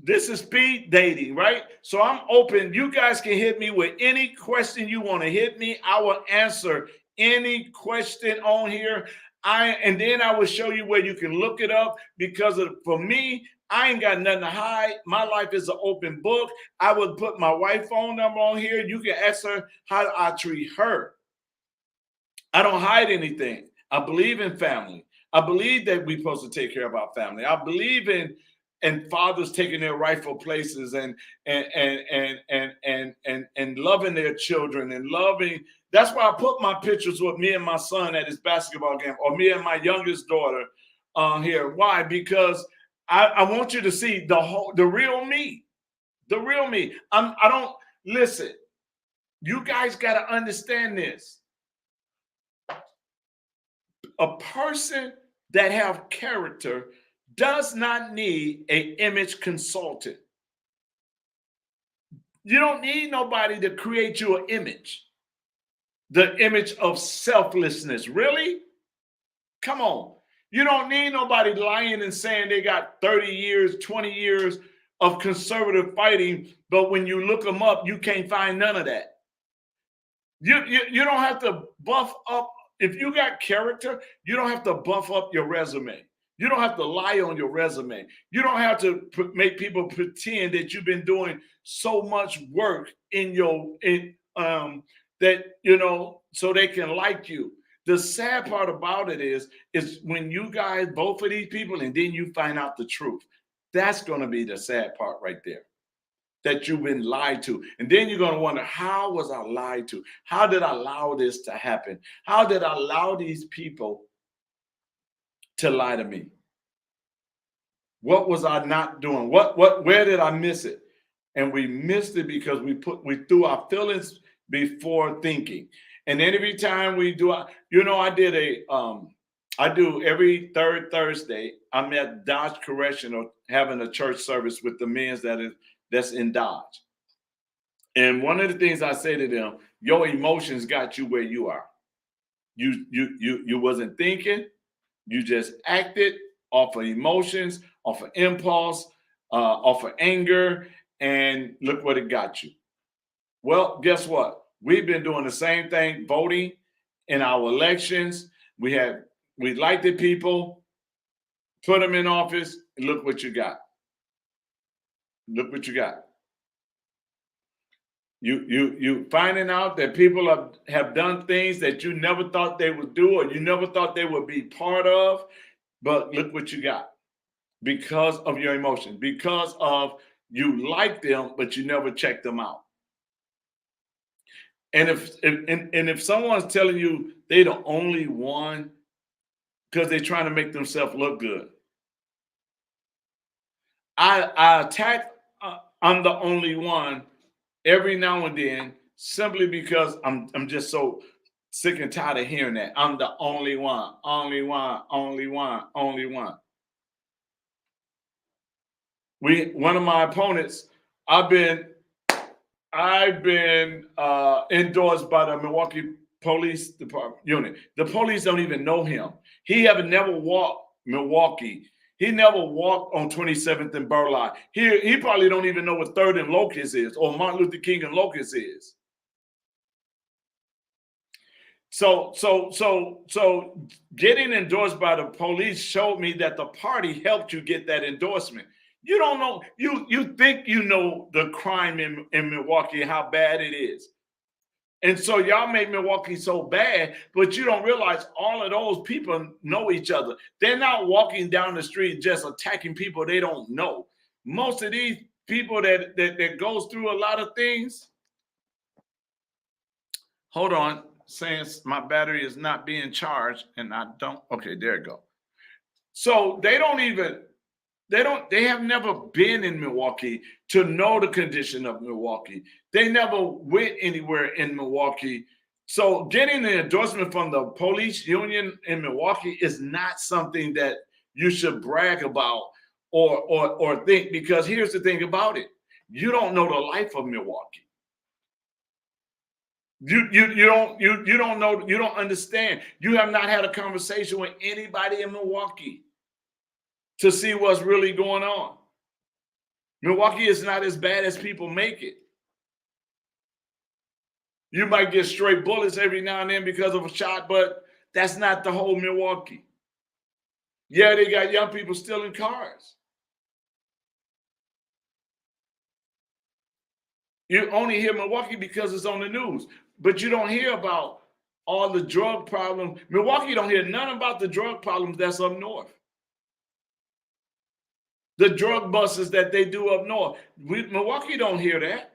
This is speed dating, right? So I'm open. You guys can hit me with any question you want to hit me. I will answer any question on here. And then I will show you where you can look it up, because for me, I ain't got nothing to hide. My life is an open book. I would put my wife's phone number on here. You can ask her how I treat her. I don't hide anything. I believe in family. I believe that we're supposed to take care of our family. I believe in fathers taking their rightful places and loving their children and loving. That's why I put my pictures with me and my son at his basketball game, or me and my youngest daughter here. Why? Because I want you to see the real me, the real me. I don't listen. You guys got to understand this. A person that have character does not need an image consultant. You don't need nobody to create you an image. The image of selflessness. Really? Come on. You don't need nobody lying and saying they got 30 years, 20 years of conservative fighting, but when you look them up, you can't find none of that. You don't have to buff up. If you got character, you don't have to buff up your resume. You don't have to lie on your resume. You don't have to make people pretend that you've been doing so much work that, so they can like you. The sad part about it is when you guys, both of these people, and then you find out the truth. That's going to be the sad part right there. That you've been lied to. And then you're going to wonder, how was I lied to? How did I allow this to happen? How did I allow these people to lie to me? What was I not doing? Where did I miss it? And we missed it because we threw our feelings before thinking. And then every time we do, I do every third Thursday, I'm at Dodge Correctional having a church service with the men that's in Dodge. And one of the things I say to them, your emotions got you where you are. You wasn't thinking, you just acted off of emotions, off of impulse, off of anger, and look what it got you. Well, guess what? We've been doing the same thing, voting in our elections. We elected people, put them in office, and look what you got. Look what you got. You finding out that people have done things that you never thought they would do, or you never thought they would be part of, but look what you got. Because of your emotions, because of you like them, but you never check them out. And if someone's telling you they're the only one because they're trying to make themselves look good, I attack I'm the only one every now and then, simply because I'm just so sick and tired of hearing that. I'm the only one, only one, only one, only one. One of my opponents, I've been endorsed by the Milwaukee Police Department unit. The police don't even know him. He never walked Milwaukee. He never walked on 27th and Burleigh. He probably don't even know what 3rd and Locust is, or Martin Luther King and Locust is. So getting endorsed by the police showed me that the party helped you get that endorsement. You don't know, you think you know the crime in Milwaukee and how bad it is. And so y'all make Milwaukee so bad, but you don't realize all of those people know each other. They're not walking down the street just attacking people they don't know. Most of these people that goes through a lot of things. Hold on, saying my battery is not being charged, and I don't. Okay, there you go. So they have never been in Milwaukee to know the condition of Milwaukee. They never went anywhere in Milwaukee. So getting the endorsement from the police union in Milwaukee is not something that you should brag about or think, because here's the thing about it. You don't know the life of Milwaukee. You don't know, you don't understand. You have not had a conversation with anybody in Milwaukee to see what's really going on. Milwaukee is not as bad as people make it. You might get stray bullets every now and then because of a shot, but that's not the whole Milwaukee. Yeah, they got young people stealing cars. You only hear Milwaukee because it's on the news, but you don't hear about all the drug problems. Milwaukee don't hear none about the drug problems that's up north. The drug buses that they do up north. Milwaukee don't hear that.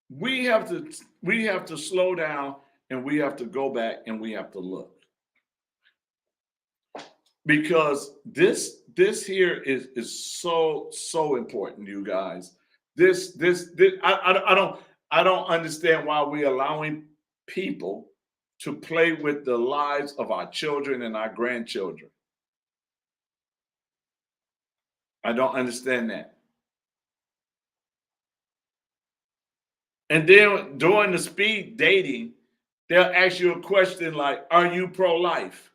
We have to slow down, and we have to go back and we have to look. Because this here is so important, you guys. This I don't understand why we're allowing people to play with the lives of our children and our grandchildren. I don't understand that. And then during the speed dating, they'll ask you a question like, "Are you pro-life?"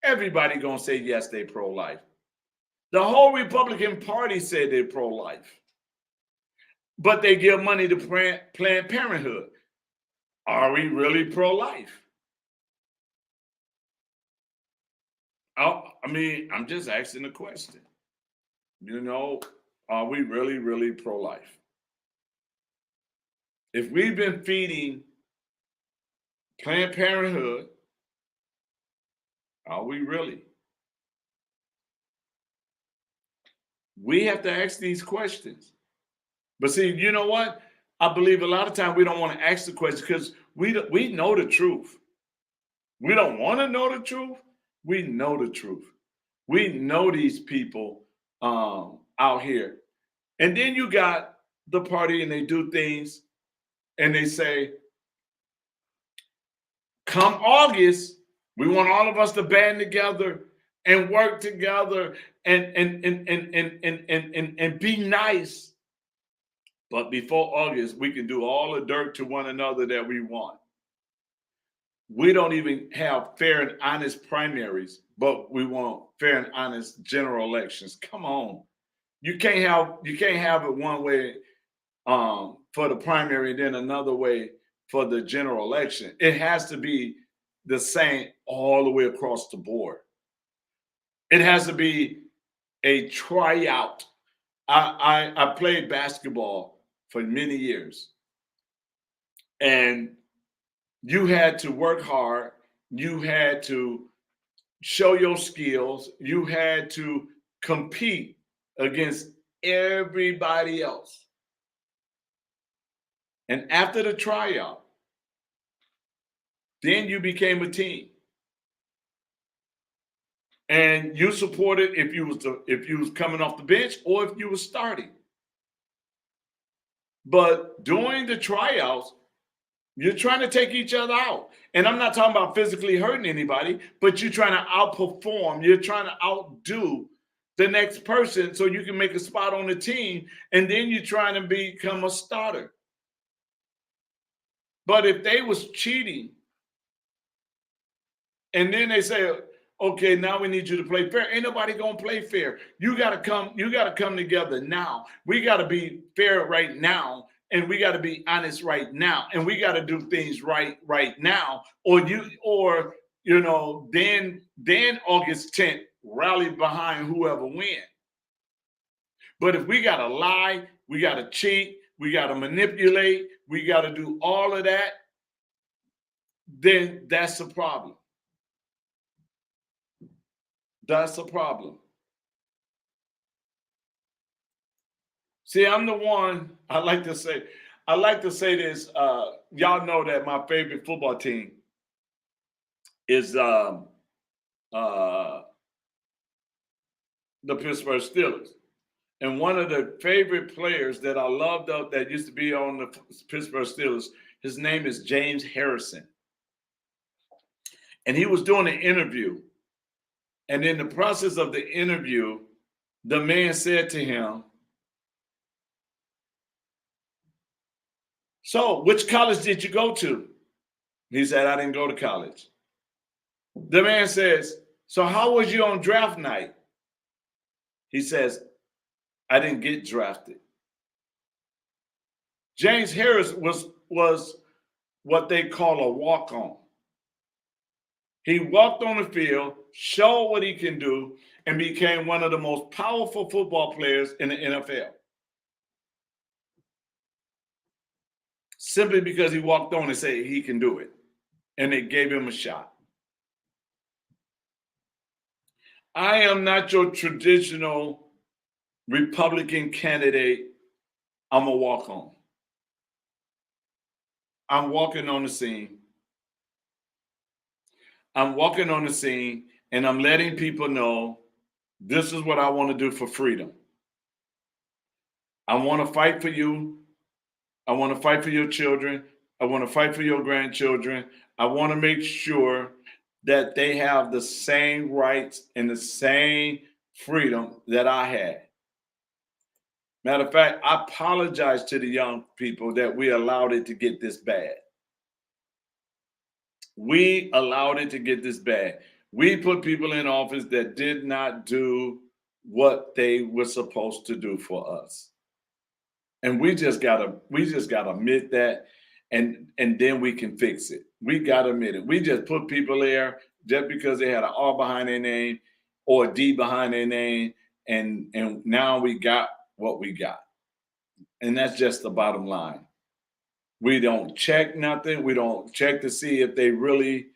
Everybody gonna say yes, they pro-life. The whole Republican Party said they're pro-life, but they give money to Planned Parenthood. Are we really pro-life? I mean, I'm just asking the question. You know, are we really pro-life? If we've been feeding Planned Parenthood, are we really? We have to ask these questions. But see, you know what? I believe a lot of times we don't want to ask the question because we know the truth. We don't want to know the truth. We know the truth. We know these people out here. And then you got the party and they do things and they say, come August, we want all of us to band together and work together and be nice. But before August, we can do all the dirt to one another that we want. We don't even have fair and honest primaries, but we want fair and honest general elections. Come on. You can't have it one way for the primary and then another way for the general election. It has to be the same all the way across the board. It has to be a tryout. I played basketball for many years, and you had to work hard. You had to show your skills. You had to compete against everybody else. And after the tryout, then you became a team. And you supported if you was coming off the bench or if you was starting. But during the tryouts, you're trying to take each other out. And I'm not talking about physically hurting anybody, but you're trying to outperform. You're trying to outdo the next person so you can make a spot on the team. And then you're trying to become a starter. But if they was cheating, and then they say, okay, now we need you to play fair. Ain't nobody gonna play fair. You gotta come together now. We gotta be fair right now, and we gotta be honest right now, and we gotta do things right now. Or then August 10th, rally behind whoever wins. But if we gotta lie, we gotta cheat, we gotta manipulate, we gotta do all of that, then that's a problem. That's a problem. See, I'm the one, I like to say this. Y'all know that my favorite football team is the Pittsburgh Steelers. And one of the favorite players that I loved that used to be on the Pittsburgh Steelers, his name is James Harrison. And he was doing an interview. And in the process of the interview, the man said to him, so which college did you go to? He said, I didn't go to college. The man says, so how was you on draft night? He says, I didn't get drafted. James Harris was what they call a walk-on. He walked on the field, showed what he can do, and became one of the most powerful football players in the NFL. Simply because he walked on and said he can do it. And they gave him a shot. I am not your traditional Republican candidate. I'm a walk on. I'm walking on the scene. I'm walking on the scene and I'm letting people know this is what I want to do for freedom. I want to fight for you. I want to fight for your children. I want to fight for your grandchildren. I want to make sure that they have the same rights and the same freedom that I had. Matter of fact, I apologize to the young people that we allowed it to get this bad. We allowed it to get this bad. We put people in office that did not do what they were supposed to do for us. And we just gotta admit that, and then we can fix it. We gotta admit it. We just put people there just because they had an R behind their name or a D behind their name, and now we got what we got. And that's just the bottom line. We don't check nothing. We don't check to see if they really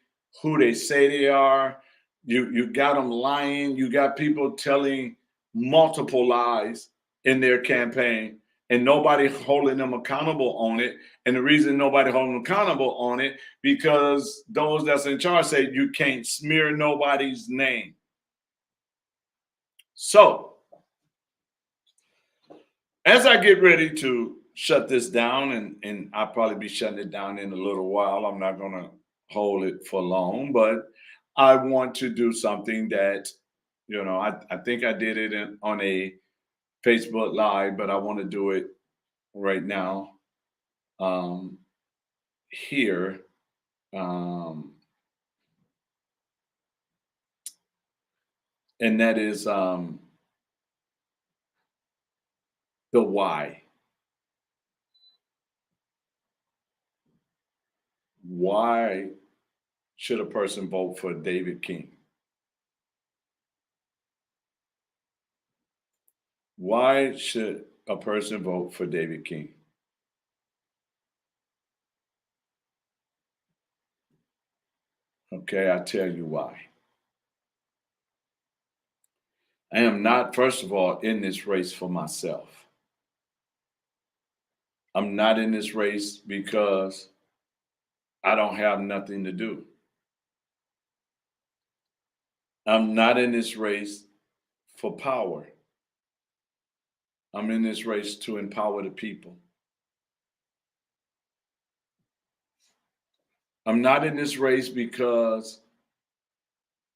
who they say they are. You got them lying. You got people telling multiple lies in their campaign, and nobody holding them accountable on it. And the reason nobody holding them accountable on it because those that's in charge say you can't smear nobody's name. So as I get ready to shut this down, and I'll probably be shutting it down in a little while. I'm not going to hold it for long, but I want to do something that, I think I did it on a Facebook Live, but I want to do it right now here. And that is the why. Why should a person vote for David King? Why should a person vote for David King? Okay, I tell you why. I am not, first of all, in this race for myself. I'm not in this race because I don't have nothing to do. I'm not in this race for power. I'm in this race to empower the people. I'm not in this race because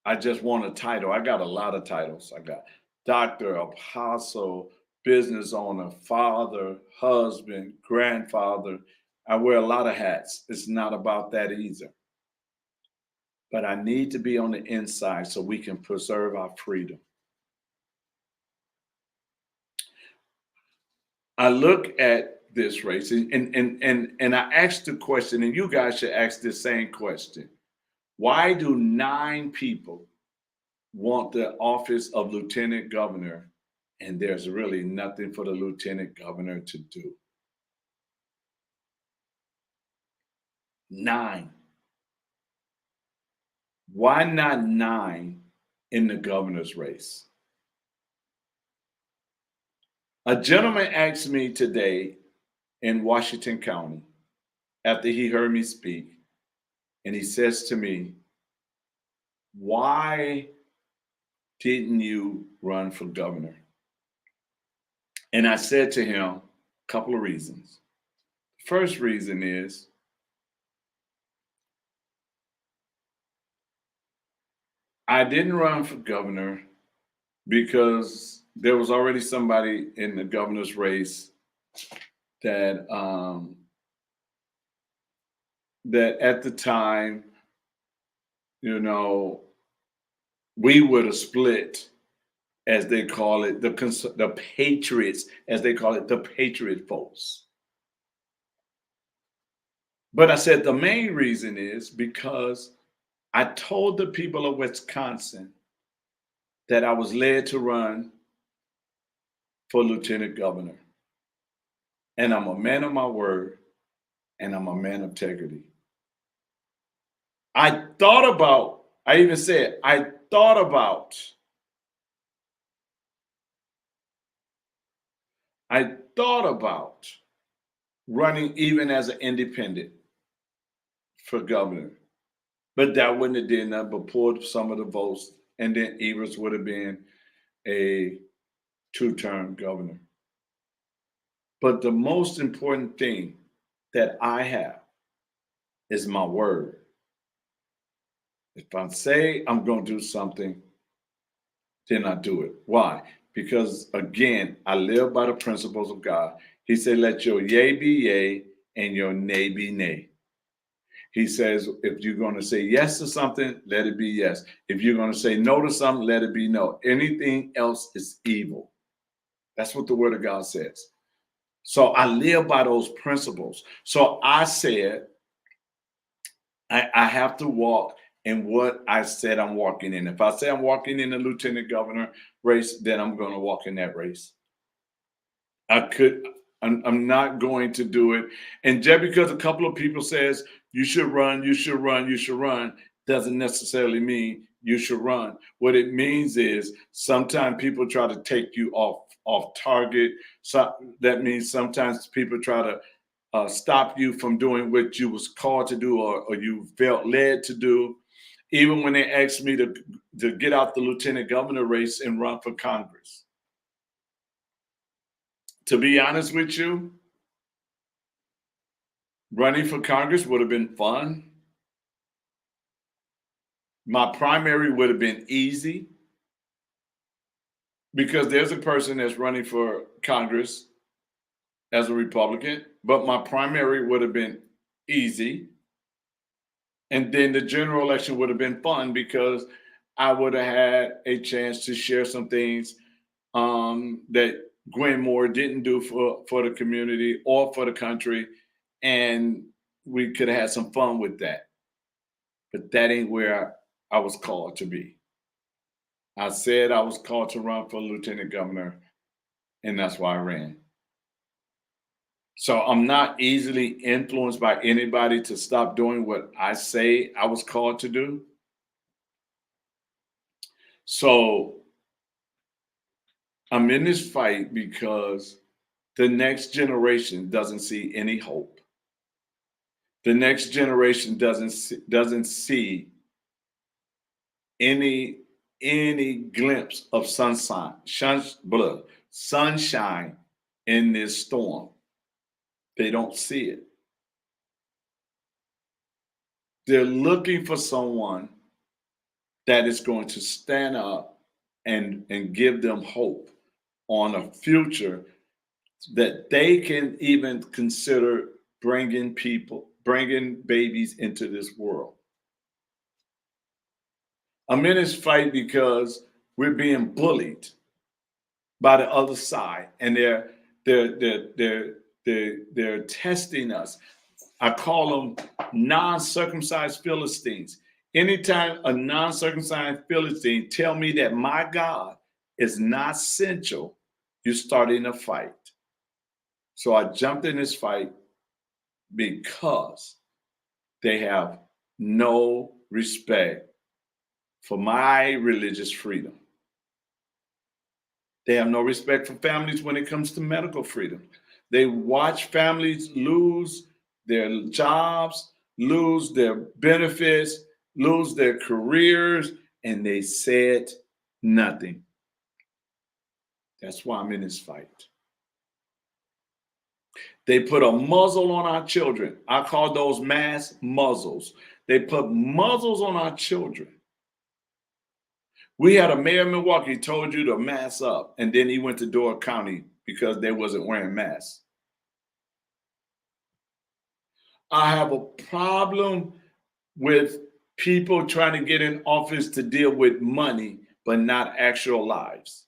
I just want a title. I got a lot of titles. I got doctor, apostle, business owner, father, husband, grandfather. I wear a lot of hats. It's not about that either. But I need to be on the inside so we can preserve our freedom. I look at this race and I ask the question, and you guys should ask the same question. Why do 9 people want the office of lieutenant governor, and there's really nothing for the lieutenant governor to do? 9. Why not 9 in the governor's race? A gentleman asked me today in Washington County after he heard me speak, and he says to me, why didn't you run for governor? And I said to him, a couple of reasons. First reason is I didn't run for governor because there was already somebody in the governor's race that that at the time, we would have split, as they call it, the patriots, as they call it, the patriot folks. But I said the main reason is because I told the people of Wisconsin that I was led to run for lieutenant governor. And I'm a man of my word, and I'm a man of integrity. I even said, I thought about running even as an independent for governor. But that wouldn't have did nothing but pulled some of the votes, and then Evers would have been a two-term governor. But the most important thing that I have is my word. If I say I'm going to do something, then I do it. Why? Because again, I live by the principles of God. He said, let your yea be yea and your nay be nay. He says, if you're going to say yes to something, let it be yes. If you're going to say no to something, let it be no. Anything else is evil. That's what the word of God says. So I live by those principles. So I said, I have to walk in what I said I'm walking in. If I say I'm walking in the lieutenant governor race, then I'm going to walk in that race. I'm not going to do it. And just because a couple of people says you should run, doesn't necessarily mean you should run. What it means is sometimes people try to take you off target. So that means sometimes people try to stop you from doing what you was called to do, or you felt led to do. Even when they asked me to get out the lieutenant governor race and run for Congress. To be honest with you, running for Congress would have been fun. My primary would have been easy because there's a person that's running for Congress as a Republican, but my primary would have been easy. And then the general election would have been fun because I would have had a chance to share some things that Gwen Moore didn't do for the community or for the country. And we could have had some fun with that. But that ain't where I was called to be. I said I was called to run for lieutenant governor, and that's why I ran. So I'm not easily influenced by anybody to stop doing what I say I was called to do. So I'm in this fight because the next generation doesn't see any hope. The next generation doesn't see any glimpse of sunshine in this storm. They don't see it. They're looking for someone that is going to stand up and give them hope on a future that they can even consider bringing babies into this world. I'm in this fight because we're being bullied by the other side, and they're testing us. I call them non-circumcised Philistines. Anytime a non-circumcised Philistine tell me that my God is not essential, you're starting a fight. So I jumped in this fight because they have no respect for my religious freedom. They have no respect for families when it comes to medical freedom. They watch families lose their jobs, lose their benefits, lose their careers, and they said nothing. That's why I'm in this fight. They put a muzzle on our children. I call those mass muzzles. They put muzzles on our children. We had a mayor of Milwaukee told you to mask up, and then he went to Door County because they wasn't wearing masks. I have a problem with people trying to get in office to deal with money, but not actual lives.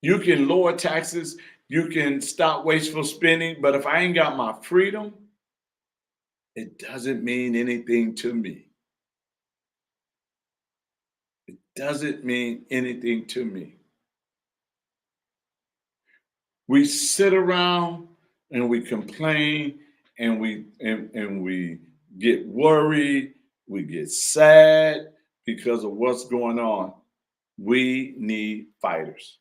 You can lower taxes, you can stop wasteful spending, but if I ain't got my freedom, It doesn't mean anything to me. It doesn't mean anything to me. We sit around and we complain and we get worried, we get sad because of what's going on. We need fighters.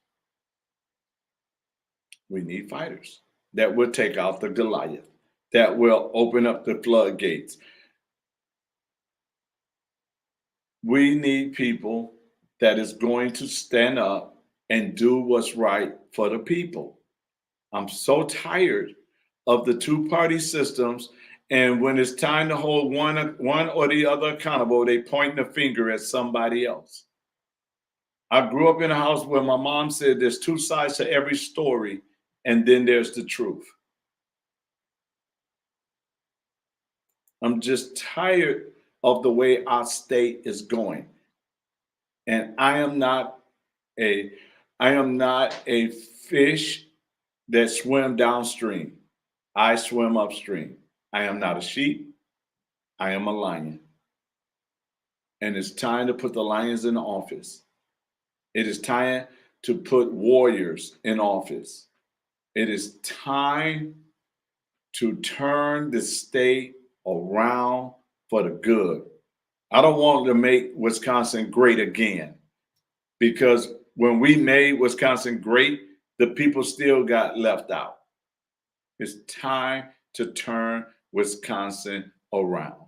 We need fighters that will take out the Goliath, that will open up the floodgates. We need people that is going to stand up and do what's right for the people. I'm so tired of the two-party systems, and when it's time to hold one or the other accountable, they point the finger at somebody else. I grew up in a house where my mom said there's two sides to every story, and then there's the truth. I'm just tired of the way our state is going. And a I am not a fish that swim downstream. I swim upstream. I am not a sheep. I am a lion. And it's time to put the lions in office. It is time to put warriors in office. It is time to turn the state around for the good. I don't want to make Wisconsin great again, because when we made Wisconsin great, the people still got left out. It's time to turn Wisconsin around.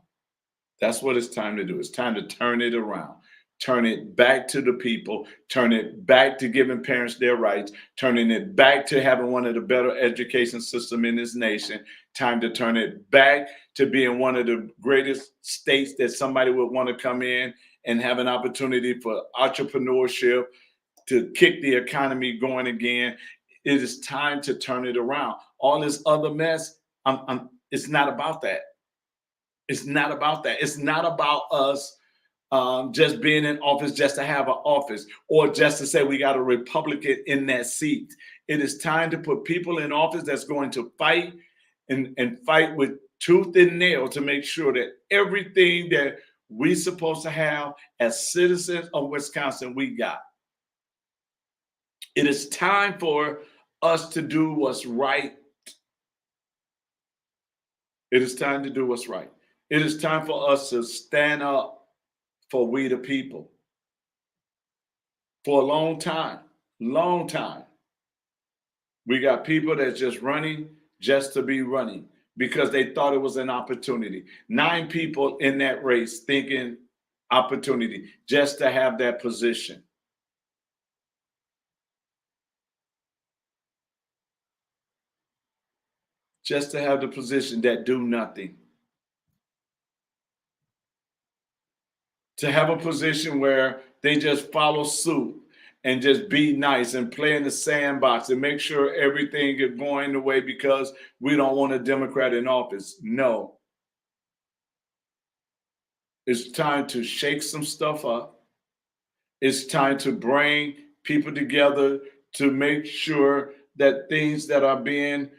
That's what it's time to do. It's time to turn it around. Turn it back to the people, turn it back to giving parents their rights, turning it back to having one of the better education system in this nation. Time to turn it back to being one of the greatest states that somebody would want to come in and have an opportunity for entrepreneurship, to kick the economy going again. It is time to turn it around. All this other mess, it's not about that. It's not about that. It's not about us just being in office just to have an office, or just to say we got a Republican in that seat. It is time to put people in office that's going to fight and fight with tooth and nail to make sure that everything that we supposed to have as citizens of Wisconsin, we got. It is time for us to do what's right. It is time to do what's right. It is time for us to stand up for we the people. For a long time, we got people that's just running just to be running because they thought it was an opportunity. 9 people in that race thinking opportunity just to have that position. Just to have the position that do nothing. To have a position where they just follow suit and just be nice and play in the sandbox and make sure everything is going the way because we don't want a Democrat in office. No. It's time to shake some stuff up. It's time to bring people together to make sure that things that are being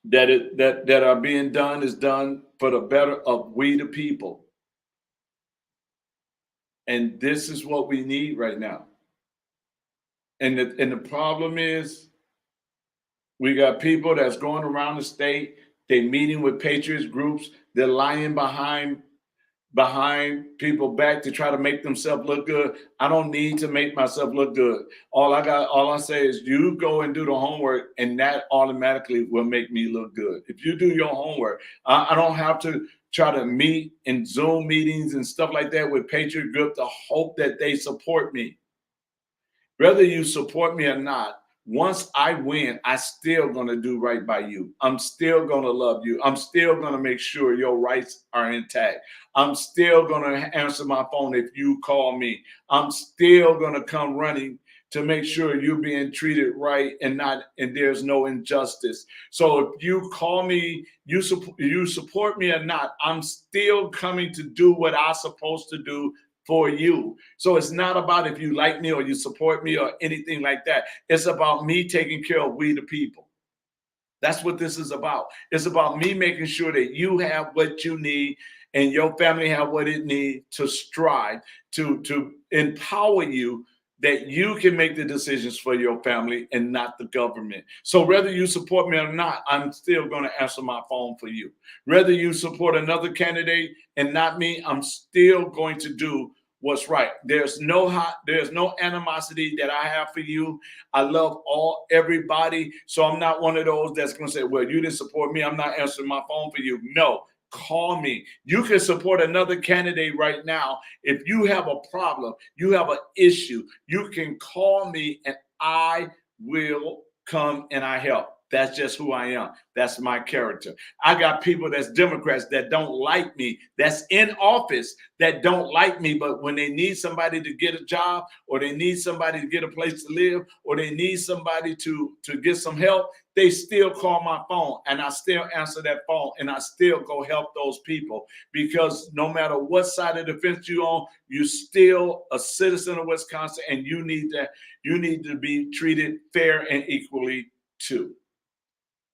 that are being done is done for the better of we the people. And this is what we need right now. And the problem is we got people that's going around the state, they meeting with patriots groups, they're lying behind people back to try to make themselves look good. I don't need to make myself look good. All I say is you go and do the homework, and that automatically will make me look good. If you do your homework, I don't have to try to meet in Zoom meetings and stuff like that with Patriot Group to hope that they support me. Whether you support me or not, once I win, I still gonna do right by you. I'm still gonna love you. I'm still gonna make sure your rights are intact. I'm still gonna answer my phone if you call me. I'm still gonna come running to make sure you're being treated right and there's no injustice. So if you call me, you support me or not, I'm still coming to do what I'm supposed to do for you. So it's not about if you like me or you support me or anything like that. It's about me taking care of we the people. That's what this is about. It's about me making sure that you have what you need and your family have what it needs to strive, to empower you, that you can make the decisions for your family and not the government. So whether you support me or not, I'm still going to answer my phone for you. Whether you support another candidate and not me, I'm still going to do what's right. There's no animosity that I have for you. I love everybody. So I'm not one of those that's going to say, well, you didn't support me, I'm not answering my phone for you. No, call me. You can support another candidate right now. If you have a problem, you have an issue, you can call me and I will come and I help. That's just who I am. That's my character. I got people that's Democrats that don't like me, that's in office that don't like me, but when they need somebody to get a job, or they need somebody to get a place to live, or they need somebody to get some help, they still call my phone and I still answer that phone and I still go help those people, because no matter what side of the fence you're on, you're still a citizen of Wisconsin and you need to be treated fair and equally too.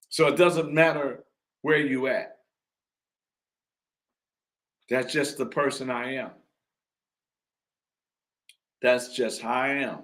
So it doesn't matter where you at. That's just the person I am. That's just how I am.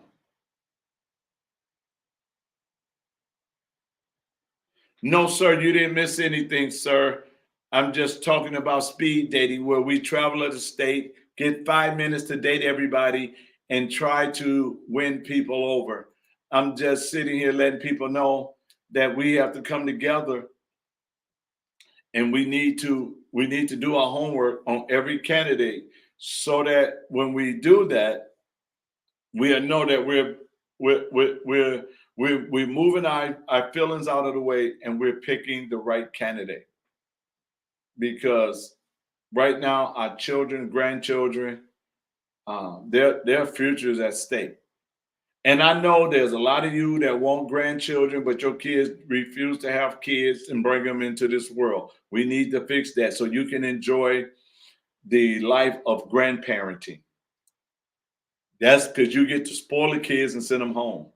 No, sir, you didn't miss anything, sir. I'm just talking about speed dating, where we travel to the state, get 5 minutes to date everybody, and try to win people over. I'm just sitting here letting people know that we have to come together and we need to do our homework on every candidate, so that when we do that, we know that we're moving our feelings out of the way and we're picking the right candidate. Because right now our children, grandchildren, their future is at stake. And I know there's a lot of you that want grandchildren, but your kids refuse to have kids and bring them into this world. We need to fix that so you can enjoy the life of grandparenting. That's because you get to spoil the kids and send them home.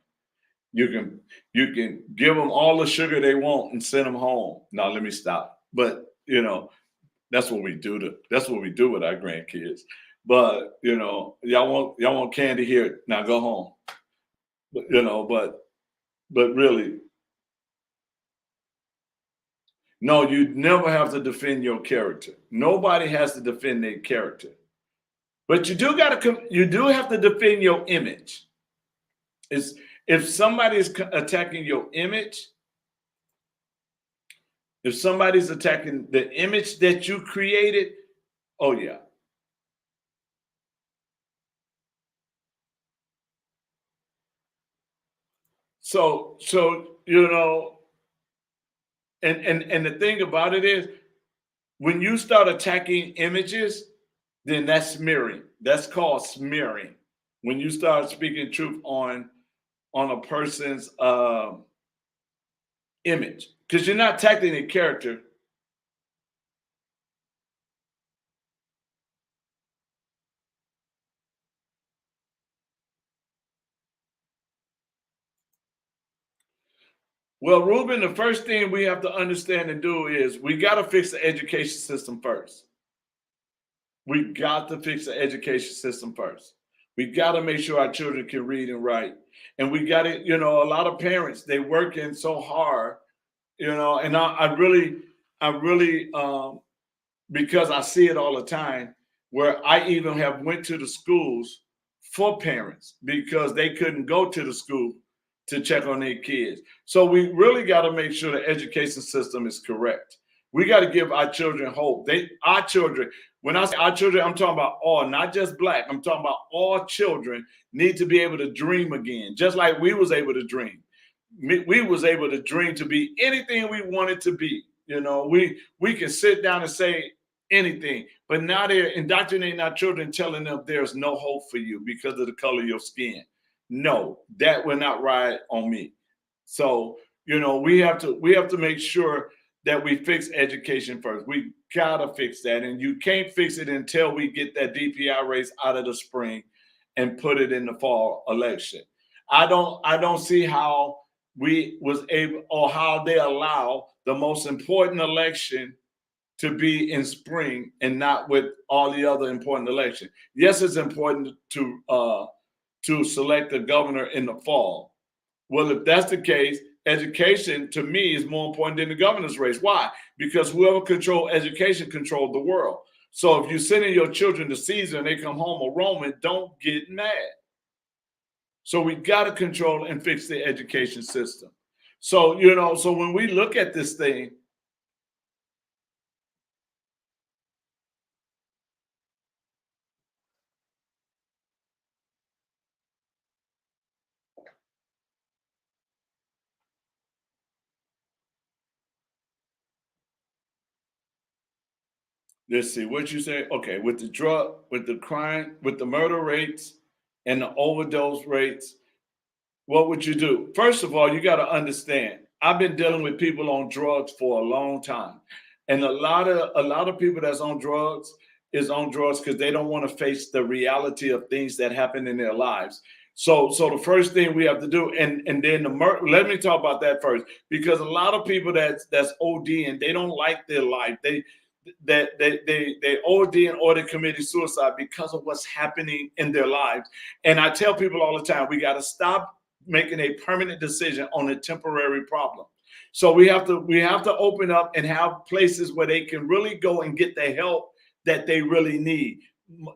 You can give them all the sugar they want and send them home. Now let me stop. But that's what we do with our grandkids. But y'all want candy here. Now go home. But really, no, you never have to defend your character. Nobody has to defend their character. But you do have to defend your image. Is If somebody is attacking your image, if somebody's attacking the image that you created, oh yeah. So and the thing about it is, when you start attacking images, then that's smearing. That's called smearing. When you start speaking truth on a person's image, because you're not attacking their character. Well, Ruben, the first thing we have to understand and do is we got to fix the education system first. We got to fix the education system first. We got to make sure our children can read and write. And we got to, a lot of parents, they working so hard, and I really, because I see it all the time, where I even have went to the schools for parents because they couldn't go to the school to check on their kids. So we really got to make sure the education system is correct. We got to give our children hope. Our children, when I say our children, I'm talking about all, not just black. I'm talking about all children need to be able to dream again, just like we was able to dream. We was able to dream to be anything we wanted to be. We can sit down and say anything, but now they're indoctrinating our children, telling them there's no hope for you because of the color of your skin. No, that will not ride on me. So, we have to make sure that we fix education first. We gotta fix that. And you can't fix it until we get that DPI race out of the spring and put it in the fall election. I don't see how we was able, or how they allow the most important election to be in spring and not with all the other important elections. Yes, it's important to select a governor in the fall. Well, if that's the case, education to me is more important than the governor's race. Why? Because whoever controls education controls the world. So if you're sending your children to Caesar and they come home a Roman, don't get mad. So we got to control and fix the education system. So, so when we look at this thing, let's see what you say. Okay, with the drug, with the crime, with the murder rates and the overdose rates, what would you do? First of all, you got to understand. I've been dealing with people on drugs for a long time, and a lot of people that's on drugs is on drugs because they don't want to face the reality of things that happen in their lives. So the first thing we have to do, and then let me talk about that first, because a lot of people that's ODing, they don't like their life. They OD and or they committed suicide because of what's happening in their lives. And I tell people all the time, we got to stop making a permanent decision on a temporary problem. So we have to open up and have places where they can really go and get the help that they really need.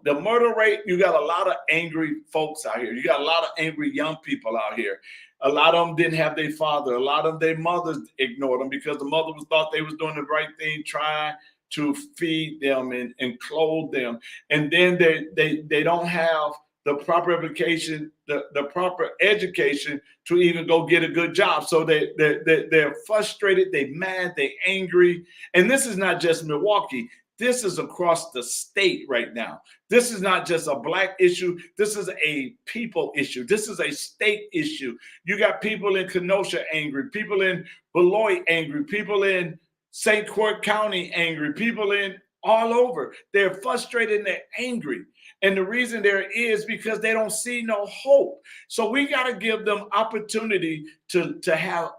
The murder rate, you got a lot of angry folks out here. You got a lot of angry young people out here. A lot of them didn't have their father. A lot of their mothers ignored them because the mother thought they was doing the right thing, trying to feed them and clothe them. And then they don't have the proper education, the proper education to even go get a good job. So they're frustrated, they mad, they angry. And this is not just Milwaukee. This is across the state right now. This is not just a black issue. This is a people issue. This is a state issue. You got people in Kenosha angry, people in Beloit angry, people in St. Croix County angry, people in all over. They're frustrated and they're angry. And the reason there is because they don't see no hope. So we got to give them opportunity to have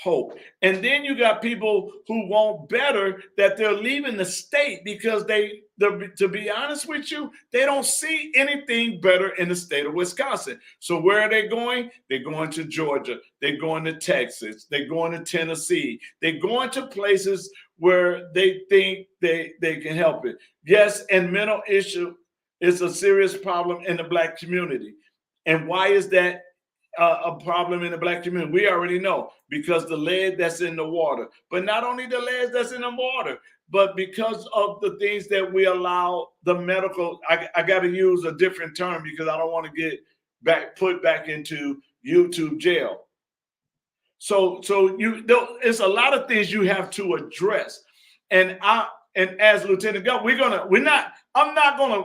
hope. And then you got people who want better, that they're leaving the state because to be honest with you, they don't see anything better in the state of Wisconsin. So where are they going? They're going to Georgia. They're going to Texas. They're going to Tennessee. They're going to places where they think they can help it. Yes, and mental issue is a serious problem in the black community. And why is that a problem in the black community? We already know, because the lead that's in the water, but not only the lead that's in the water, but because of the things that we allow the medical, I got to use a different term because I don't want to get put back into YouTube jail. So it's a lot of things you have to address. And as Lieutenant Governor, I'm not gonna,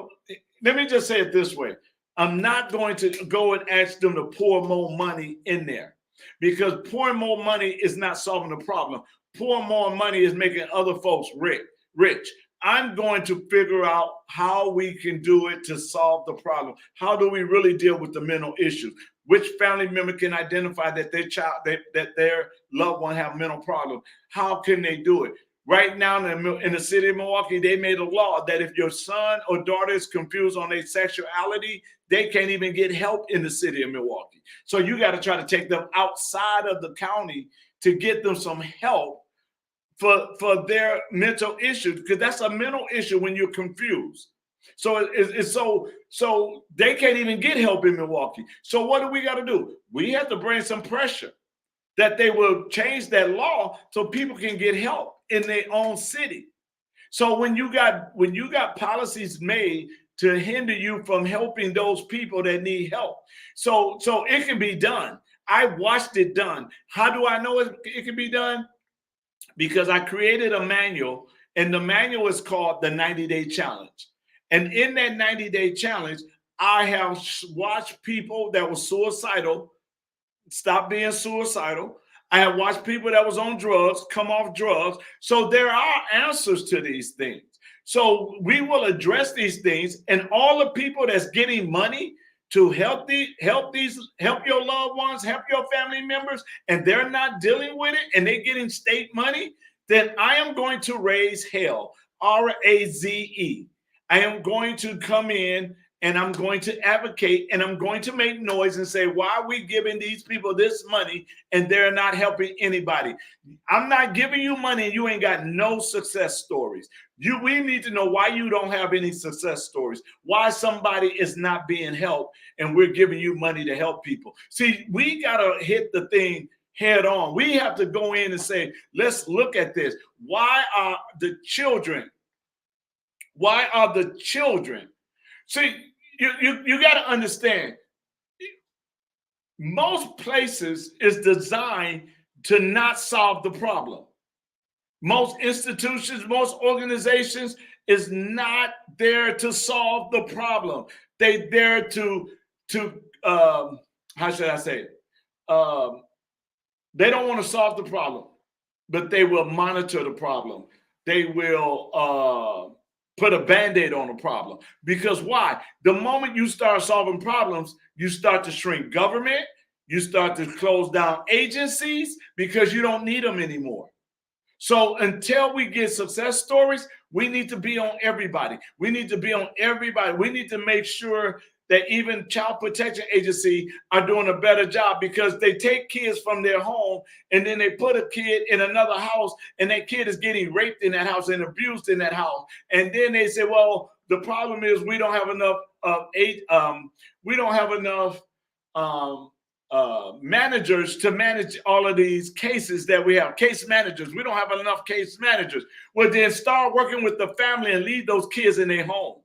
let me just say it this way. I'm not going to go and ask them to pour more money in there, because pouring more money is not solving the problem. Pouring more money is making other folks rich. I'm going to figure out how we can do it to solve the problem. How do we really deal with the mental issues? Which family member can identify that their child, that their loved one have mental problems? How can they do it? Right now in the city of Milwaukee, they made a law that if your son or daughter is confused on their sexuality, they can't even get help in the city of Milwaukee. So you got to try to take them outside of the county to get them some help for their mental issues, because that's a mental issue when you're confused. So so they can't even get help in Milwaukee. So what do we got to do? We have to bring some pressure that they will change that law so people can get help in their own city. So when you got policies made to hinder you from helping those people that need help, so it can be done. I watched it done. How do I know it can be done? Because I created a manual, and the manual is called the 90-Day Challenge. And in that 90-Day Challenge, I have watched people that were suicidal stop being suicidal. I have watched people that was on drugs come off drugs. So there are answers to these things. So we will address these things, and all the people that's getting money to help your loved ones, help your family members, and they're not dealing with it and they're getting state money, then I am going to raise hell. RAZE. I am going to come in and I'm going to advocate and I'm going to make noise and say, why are we giving these people this money and they're not helping anybody? I'm not giving you money and you ain't got no success stories. We need to know why you don't have any success stories, why somebody is not being helped, and we're giving you money to help people. See, we got to hit the thing head on. We have to go in and say, let's look at this. Why are the children? See, you got to understand, most places is designed to not solve the problem. Most institutions, most organizations is not there to solve the problem. They there to how should I say it? They don't want to solve the problem, but they will monitor the problem. They will put a Band-Aid on the problem. Because why? The moment you start solving problems, you start to shrink government, you start to close down agencies because you don't need them anymore. So until we get success stories, we need to be on everybody. We need to be on everybody. We need to make sure that even Child Protection Agency are doing a better job, because they take kids from their home and then they put a kid in another house and that kid is getting raped in that house and abused in that house. And then they say, well, the problem is we don't have enough managers to manage all of these cases that we have. Case managers. We don't have enough case managers. Well, then start working with the family and leave those kids in their home.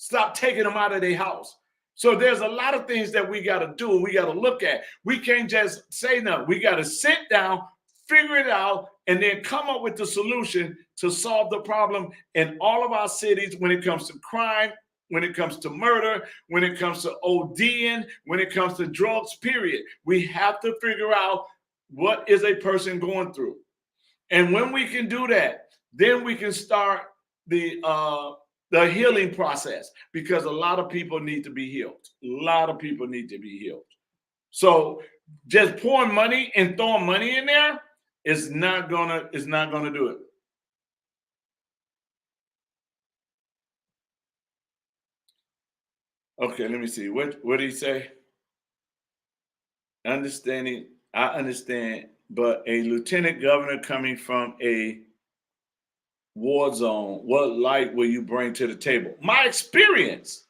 Stop taking them out of their house. So there's a lot of things that we got to do and we got to look at. We can't just say no. We got to sit down, figure it out, and then come up with the solution to solve the problem in all of our cities when it comes to crime, when it comes to murder, when it comes to ODing, when it comes to drugs, period. We have to figure out what is a person going through. And when we can do that, then we can start the healing process, because a lot of people need to be healed. A lot of people need to be healed. So just pouring money and throwing money in there is not gonna do it. Okay, let me see. What did he say? Understanding, I understand, but a lieutenant governor coming from a war zone, what light will you bring to the table? My experience.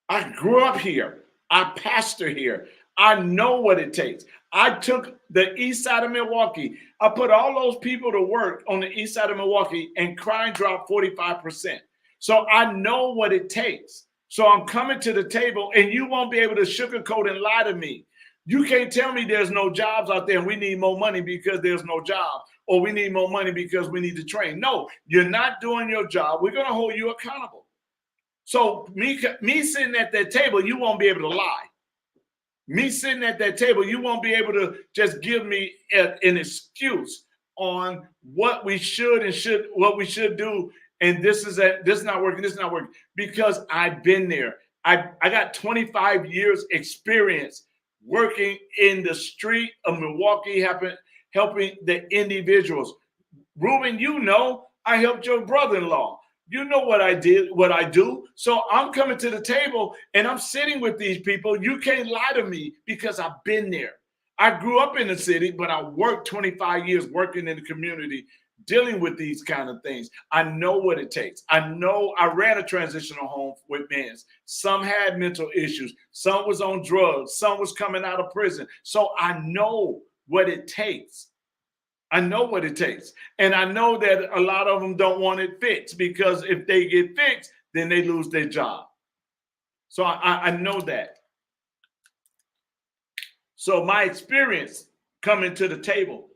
I grew up here. I pastor here. I know what it takes. I took the east side of Milwaukee. I put all those people to work on the east side of Milwaukee, and crime dropped 45%. So I know what it takes. So I'm coming to the table, and you won't be able to sugarcoat and lie to me. You can't tell me there's no jobs out there and we need more money because there's no jobs, or we need more money because we need to train. No, you're not doing your job. We're going to hold you accountable. So me sitting at that table, you won't be able to lie. Me sitting at that table, you won't be able to just give me an excuse on what we should do. And this is not working, because I've been there. I got 25 years experience working in the street of Milwaukee, helping the individuals. Ruben, I helped your brother-in-law. You know what I do. So I'm coming to the table and I'm sitting with these people. You can't lie to me because I've been there. I grew up in the city, but I worked 25 years working in the community, dealing with these kind of things. I know what it takes. I know I ran a transitional home with men. Some had mental issues. Some was on drugs. Some was coming out of prison. So I know what it takes. I know what it takes. And I know that a lot of them don't want it fixed, because if they get fixed, then they lose their job. So I know that. So my experience coming to the table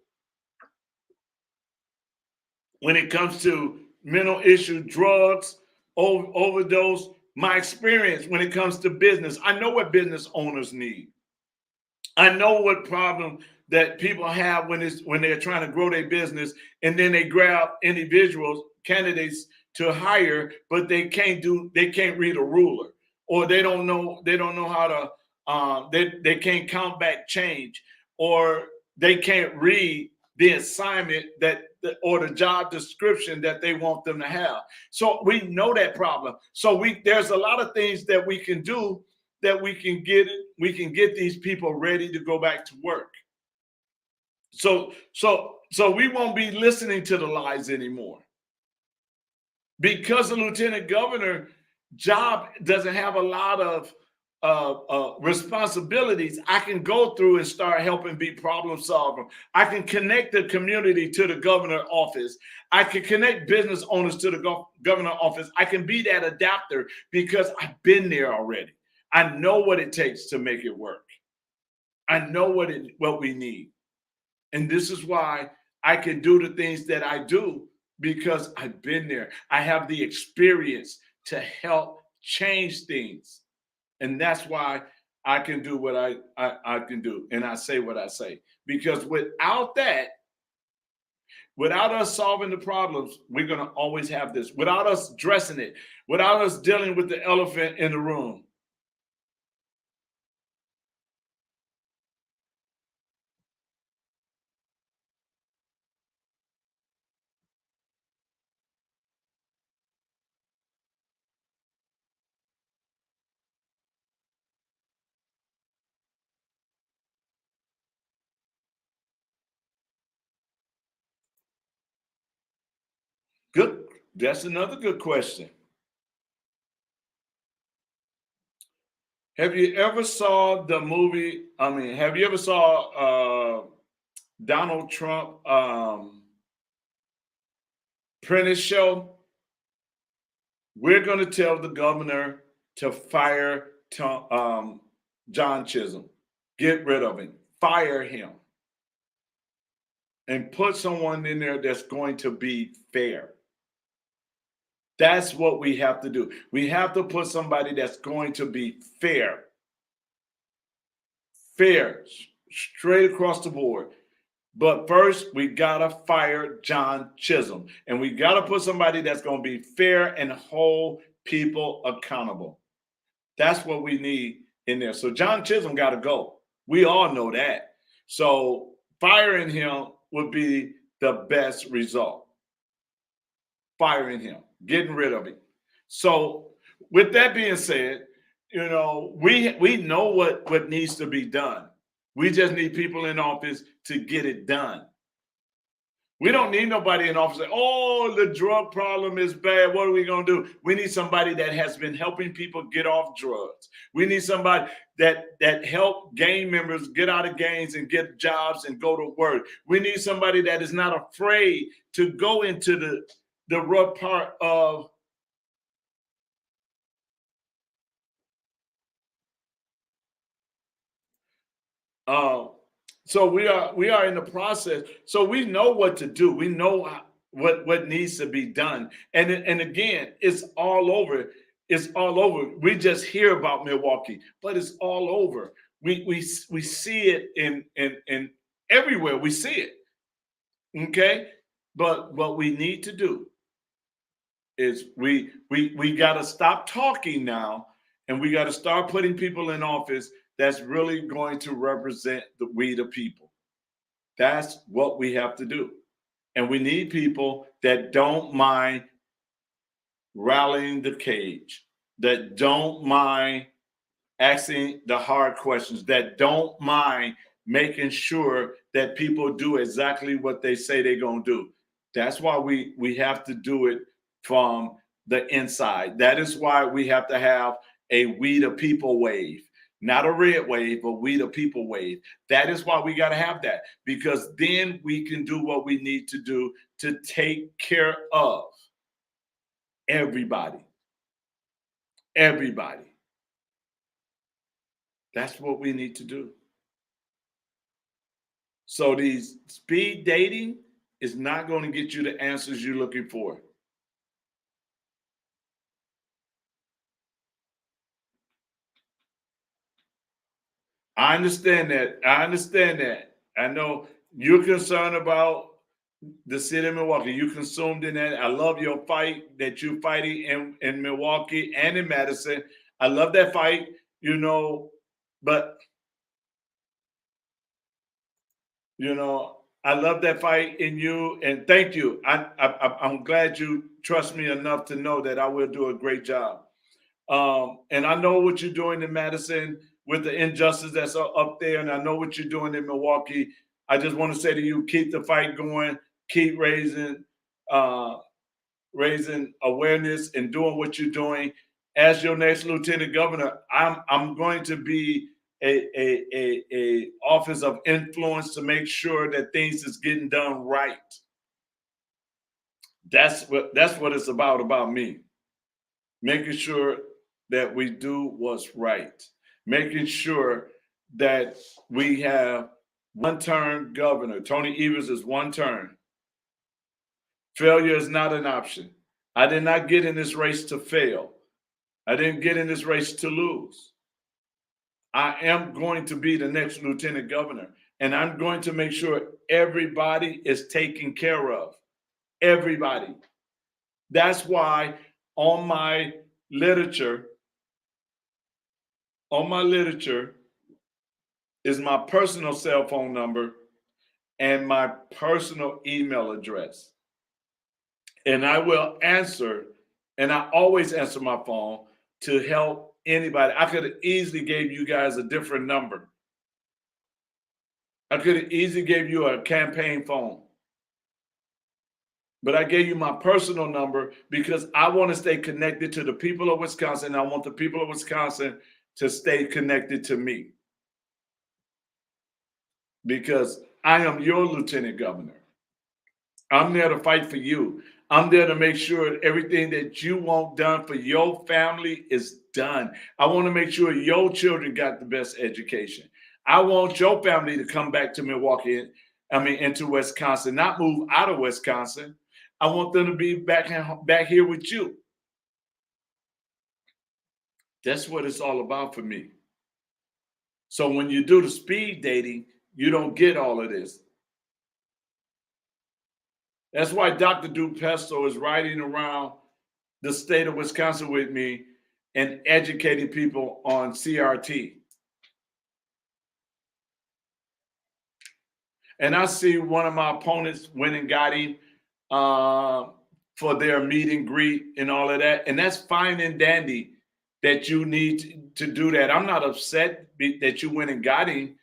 when it comes to mental issue, drugs, overdose, my experience when it comes to business, I know what business owners need. I know what problem that people have when they're trying to grow their business, and then they grab individuals, candidates to hire, but they can't read a ruler. or they don't know how to they can't combat change, or they can't read the assignment or the job description that they want them to have. So we know that problem. So there's a lot of things that we can do that we can get these people ready to go back to work. So we won't be listening to the lies anymore. Because the lieutenant governor job doesn't have a lot of responsibilities, I can go through and start helping be problem solver. I can connect the community to the governor office. I can connect business owners to the governor office. I can be that adapter because I've been there already. I know what it takes to make it work. I know what we need. And this is why I can do the things that I do, because I've been there. I have the experience to help change things. And that's why I can do what I can do. And I say what I say. Because without that, without us solving the problems, we're going to always have this. Without us addressing it, without us dealing with the elephant in the room. Good. That's another good question. Have you ever saw the movie? I mean, have you ever saw Donald Trump Prentice show? We're going to tell the governor to fire John Chisholm. Get rid of him. Fire him. And put someone in there that's going to be fair. That's what we have to do. We have to put somebody that's going to be fair. Fair, straight across the board. But first, we got to fire John Chisholm. And we got to put somebody that's going to be fair and hold people accountable. That's what we need in there. So John Chisholm got to go. We all know that. So firing him would be the best result. Firing him, getting rid of him. So with that being said, we know what needs to be done. We just need people in office to get it done. We don't need nobody in office say, oh, the drug problem is bad. What are we going to do? We need somebody that has been helping people get off drugs. We need somebody that help gang members get out of gangs and get jobs and go to work. We need somebody that is not afraid to go into the rough part of so we are in the process. So we know what to do. We know what needs to be done. And again, it's all over. It's all over. We just hear about Milwaukee, but it's all over. We see it in everywhere. We see it. Okay, but what we need to do is we got to stop talking now, and we got to start putting people in office that's really going to represent we the people. That's what we have to do. And we need people that don't mind rallying the cage, that don't mind asking the hard questions, that don't mind making sure that people do exactly what they say they're going to do. That's why we have to do it from the inside. That is why we have to have a we the people wave. Not a red wave, but we the people wave. That is why we got to have that, because then we can do what we need to do to take care of everybody. Everybody. That's what we need to do. So these speed dating is not going to get you the answers you're looking for. I understand that. I know you're concerned about the city of Milwaukee. You consumed in that. I love your fight that you're fighting in Milwaukee and in Madison. I love that fight, you know, but you know, I love that fight in you, and thank you. I'm glad you trust me enough to know that I will do a great job. And I know what you're doing in Madison with the injustice that's up there, and I know what you're doing in Milwaukee. I just want to say to you, keep the fight going, keep uh, raising awareness and doing what you're doing. As your next lieutenant governor, I'm going to be a office of influence to make sure that things is getting done right. That's what it's about me. Making sure that we do what's right. Making sure that we have one term governor. Tony Evers is one term. Failure is not an option. I did not get in this race to fail. I didn't get in this race to lose. I am going to be the next lieutenant governor, and I'm going to make sure everybody is taken care of. Everybody. That's why on my literature, is my personal cell phone number and my personal email address. And I will answer, and I always answer my phone to help anybody. I could have easily gave you guys a different number. I could have easily gave you a campaign phone. But I gave you my personal number because I want to stay connected to the people of Wisconsin. I want the people of Wisconsin to stay connected to me. Because I am your lieutenant governor. I'm there to fight for you. I'm there to make sure everything that you want done for your family is done. I want to make sure your children got the best education. I want your family to come back to Milwaukee, into Wisconsin, not move out of Wisconsin. I want them to be back here with you. That's what it's all about for me. So when you do the speed dating, you don't get all of this. That's why Dr. DuPesto is riding around the state of Wisconsin with me and educating people on CRT. And I see one of my opponents went and got him for their meet and greet and all of that. And that's fine and dandy that you need to do that. I'm not upset that you went and got him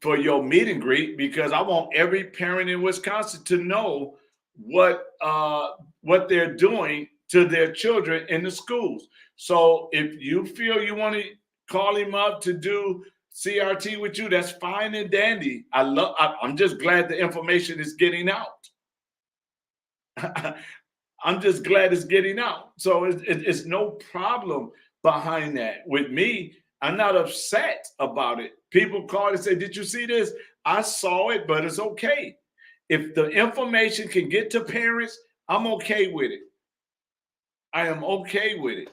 for your meet and greet because I want every parent in Wisconsin to know what they're doing to their children in the schools. So if you feel you want to call him up to do CRT with you, that's fine and dandy. I'm just glad the information is getting out. I'm just glad it's getting out. So it's no problem behind that. With me, I'm not upset about it. People call and say, "Did you see this?" I saw it, but it's okay. If the information can get to parents, I'm okay with it. I am okay with it.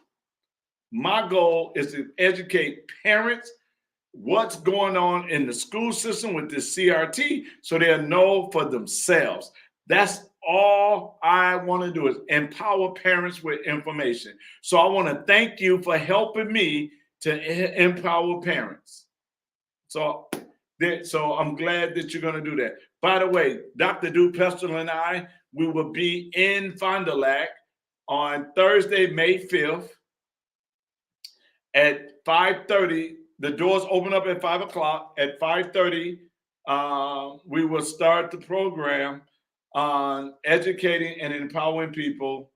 My goal is to educate parents what's going on in the school system with this CRT so they'll know for themselves. That's all I want to do is empower parents with information. So I want to thank you for helping me to empower parents. So I'm glad that you're going to do that. By the way, Dr. DuPestle and I, we will be in Fond du Lac on Thursday, May 5th at 5:30. The doors open up at 5 o'clock. At 5:30, we will start the program on educating and empowering people.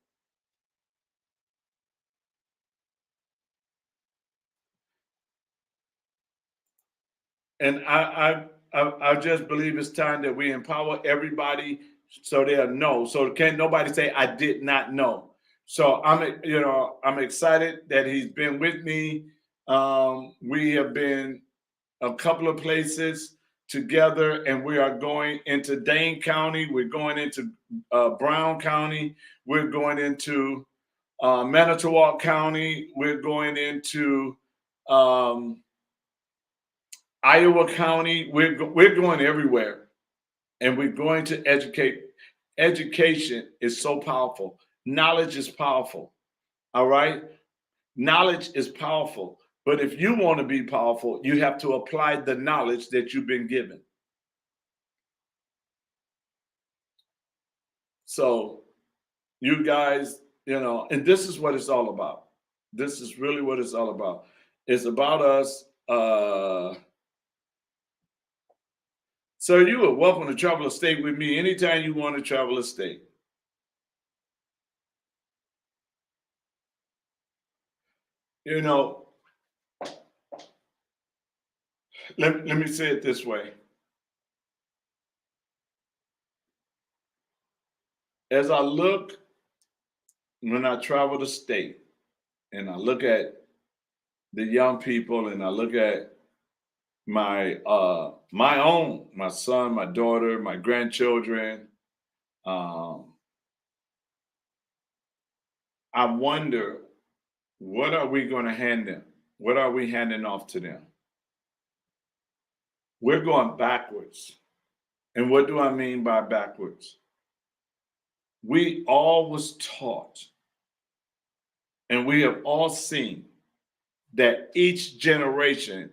And I just believe it's time that we empower everybody so they'll know. So can't nobody say I did not know. So I'm excited that he's been with me. We have been a couple of places together, and we are going into Dane County. We're going into Brown County. We're going into Manitowoc County. We're going into Iowa County. We're going everywhere, and we're going to educate. Education is so powerful. Knowledge is powerful. All right. Knowledge is powerful. But if you want to be powerful, you have to apply the knowledge that you've been given. So you guys, and this is what it's all about. This is really what it's all about. It's about us. So you are welcome to travel a state with me anytime you want to travel a state. Let me say it this way. As I look, when I travel the state, and I look at the young people, and I look at my son, my daughter, my grandchildren, I wonder, what are we going to hand them? What are we handing off to them? We're going backwards. And what do I mean by backwards? We all was taught, and we have all seen that each generation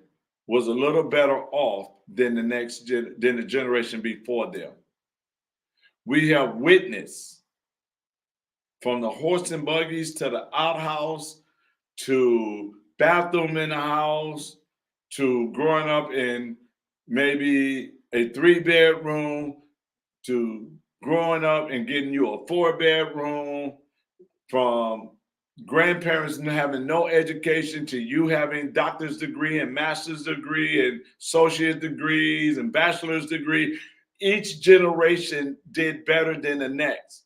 was a little better off than the generation before them. We have witnessed, from the horse and buggies to the outhouse to bathroom in the house to growing up in maybe a 3-bedroom to growing up and getting you a 4-bedroom, from grandparents having no education to you having doctor's degree and master's degree and associate degrees and bachelor's degree. Each generation did better than the next.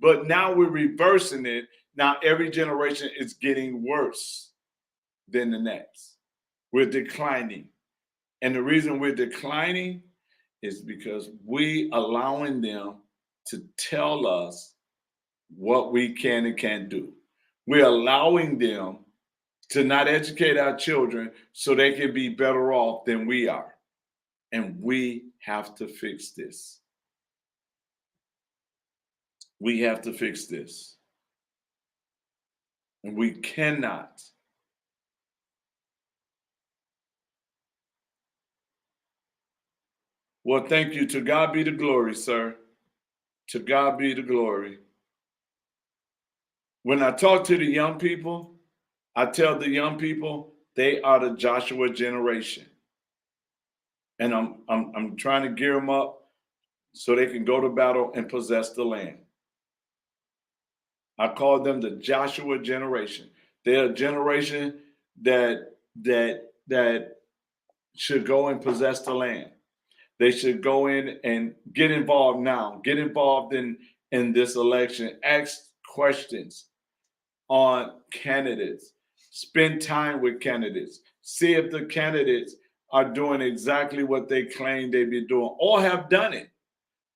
But now we're reversing it. Now every generation is getting worse than the next. We're declining. And the reason we're declining is because we allowing them to tell us what we can and can't do. We're allowing them to not educate our children so they can be better off than we are. And we have to fix this. We have to fix this. And we cannot. Well, thank you. To God be the glory, sir. To God be the glory. When I talk to the young people, I tell the young people they are the Joshua generation. And I'm trying to gear them up so they can go to battle and possess the land. I call them the Joshua generation. They're a generation that should go and possess the land. They should go in and get involved now. Get involved in this election. Ask questions on candidates. Spend time with candidates. See if the candidates are doing exactly what they claim they be doing or have done it.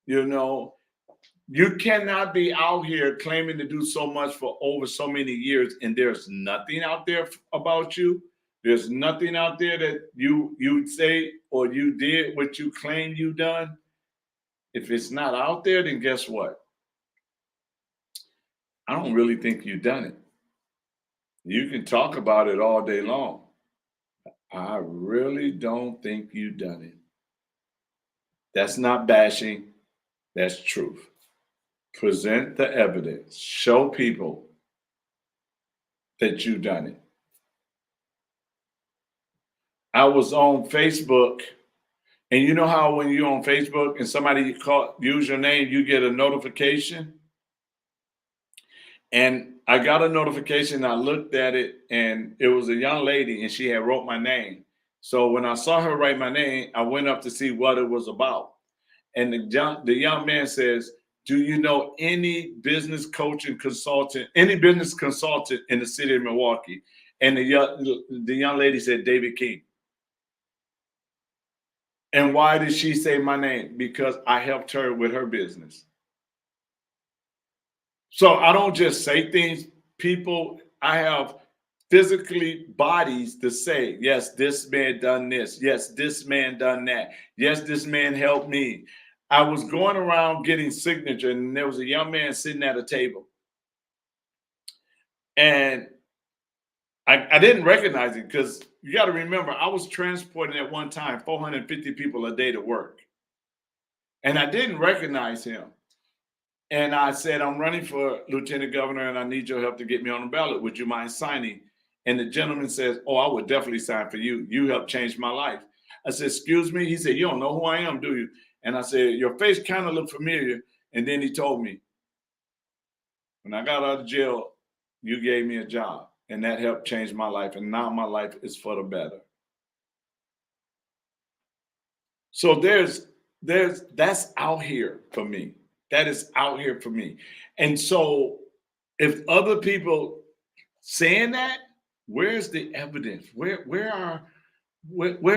You cannot be out here claiming to do so much for over so many years, and there's nothing out there about you. There's nothing out there that you say or you did what you claim you done. If it's not out there, then guess what? I don't really think you've done it. You can talk about it all day long. I really don't think you've done it. That's not bashing. That's truth. Present the evidence. Show people that you've done it. I was on Facebook, and you know how when you're on Facebook and somebody use your name, you get a notification? And I got a notification. I looked at it, and it was a young lady, and she had wrote my name. So when I saw her write my name, I went up to see what it was about. And the young man says, do you know any business coaching consultant, any business consultant in the city of Milwaukee? And the young lady said, David King. And why did she say my name? Because I helped her with her business. So I don't just say things, people. I have physically bodies to say, yes, this man done this. Yes, this man done that. Yes, this man helped me. I was going around getting signature, and there was a young man sitting at a table. And I didn't recognize him because you got to remember, I was transporting at one time 450 people a day to work. And I didn't recognize him. And I said, I'm running for lieutenant governor and I need your help to get me on the ballot. Would you mind signing? And the gentleman says, oh, I would definitely sign for you. You helped change my life. I said, excuse me? He said, you don't know who I am, do you? And I said, your face kind of looked familiar. And then he told me, when I got out of jail, you gave me a job. And that helped change my life. And now my life is for the better. So that's out here for me. That is out here for me. And so if other people saying that, where's the evidence? Where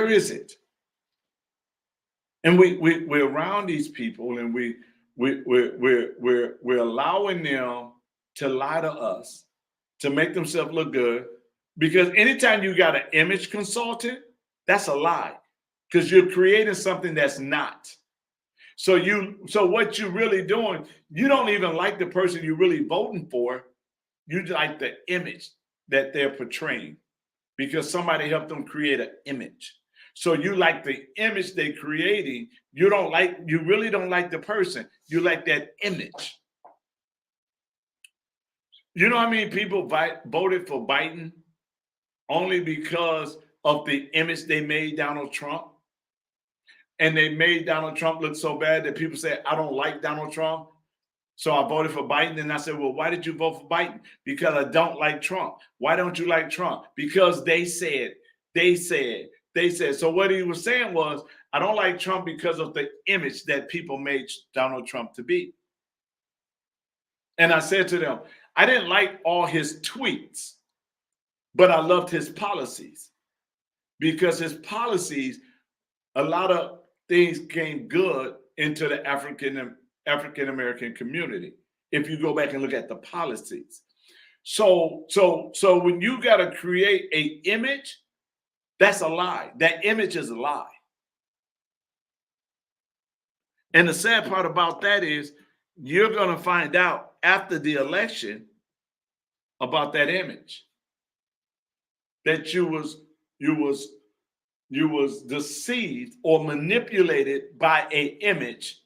is it? And we're around these people and we're allowing them to lie to us, to make themselves look good. Because anytime you got an image consultant, that's a lie. Because you're creating something that's not. So what you're really doing, you don't even like the person you're really voting for. You like the image that they're portraying because somebody helped them create an image. So you like the image they're creating. You really don't like the person. You like that image. You know how many people voted for Biden only because of the image they made Donald Trump? And they made Donald Trump look so bad that people say, I don't like Donald Trump. So I voted for Biden. And I said, well, why did you vote for Biden? Because I don't like Trump. Why don't you like Trump? Because they said. So what he was saying was, I don't like Trump because of the image that people made Donald Trump to be. And I said to them, I didn't like all his tweets, but I loved his policies because his policies, a lot of things came good into the African American community. If you go back and look at the policies. So when you got to create an image, that's a lie. That image is a lie. And the sad part about that is you're going to find out after the election about that image. That you was deceived or manipulated by an image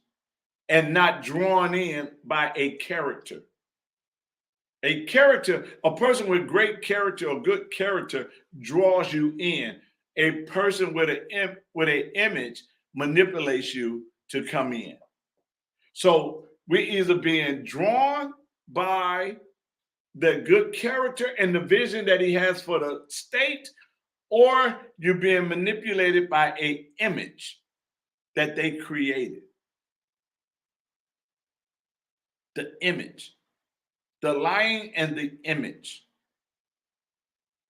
and not drawn in by a character. A character, a person with great character or good character draws you in. A person with an image manipulates you to come in. So we're either being drawn by the good character and the vision that he has for the state, or you're being manipulated by an image that they created. The image. The lying and the image.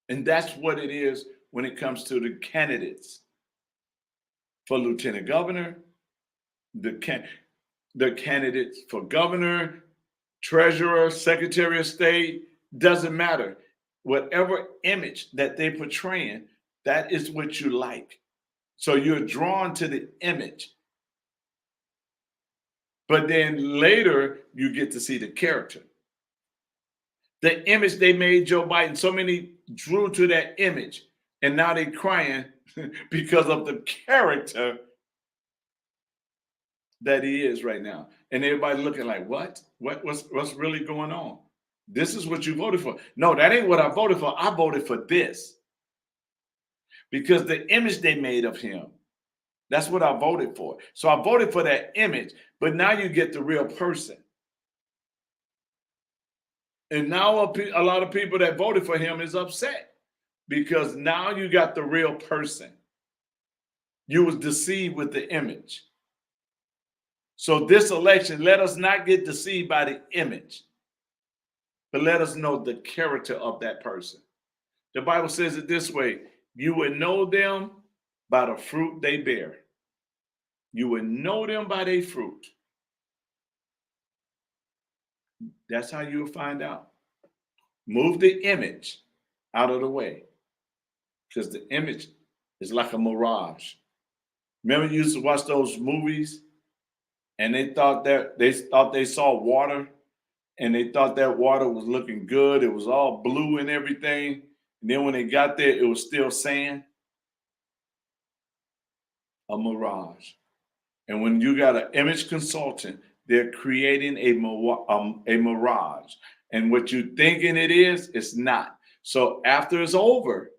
And that's what it is when it comes to the candidates for lieutenant governor, the candidates for governor, treasurer, secretary of state, doesn't matter. Whatever image that they're portraying, that is what you like. So you're drawn to the image. But then later, you get to see the character. The image they made Joe Biden, so many drew to that image, and now they're crying because of the character that he is right now. And everybody looking like, what's really going on? This is what you voted for. No, that ain't what I voted for. I voted for this. Because the image they made of him, that's what I voted for. So I voted for that image, but now you get the real person. And now a lot of people that voted for him is upset because now you got the real person. You was deceived with the image. So this election, let us not get deceived by the image, but let us know the character of that person. The Bible says it this way: you would know them by the fruit they bear. You would know them by their fruit. That's how you'll find out. Move the image out of the way, because the image is like a mirage. Remember, you used to watch those movies, and they thought they saw water, and they thought that water was looking good. It was all blue and everything. And then when they got there, it was still sand, a mirage. And when you got an image consultant, they're creating a mirage. And what you're thinking it is, it's not. So after it's over,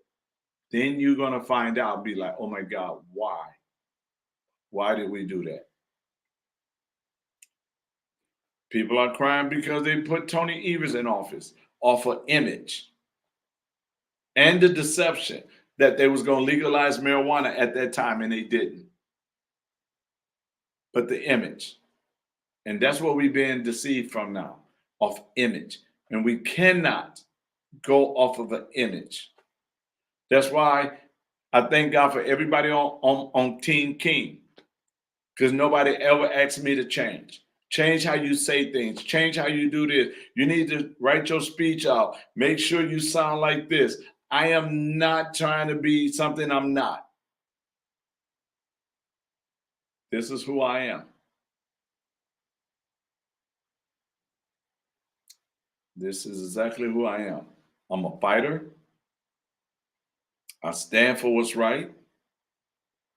then you're going to find out, be like, oh my God, why? Why did we do that? People are crying because they put Tony Evers in office off of image and the deception that they was going to legalize marijuana at that time, and they didn't. But the image. And that's what we've been deceived from now, off image. And we cannot go off of an image. That's why I thank God for everybody on Team King, because nobody ever asked me to change. Change how you say things. Change how you do this. You need to write your speech out. Make sure you sound like this. I am not trying to be something I'm not. This is who I am. This is exactly who I am. I'm a fighter. I stand for what's right.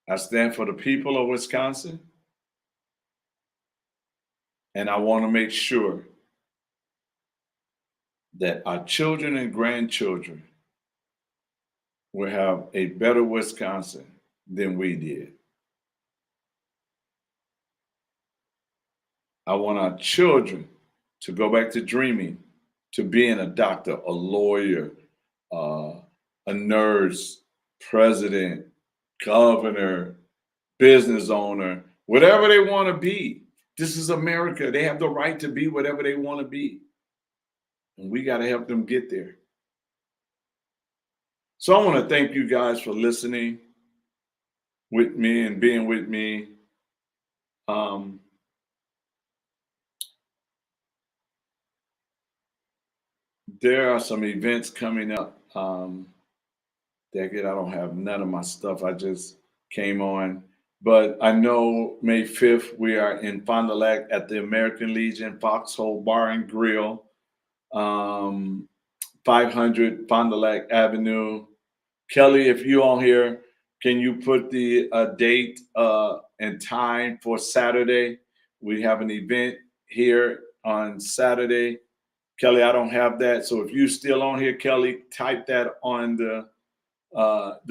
I stand for the people of Wisconsin. And I want to make sure that our children and grandchildren will have a better Wisconsin than we did. I want our children to go back to dreaming, to being a doctor, a lawyer, a nurse, president, governor, business owner, whatever they want to be. This is America. They have the right to be whatever they want to be. And we got to help them get there. So I want to thank you guys for listening with me and being with me. There are some events coming up. I don't have none of my stuff. I just came on. But I know May 5th, we are in Fond du Lac at the American Legion Foxhole Bar and Grill, 500 Fond du Lac Avenue. Kelly, if you on here, can you put the date and time for Saturday? We have an event here on Saturday. Kelly, I don't have that. So if you still on here, Kelly, type that on the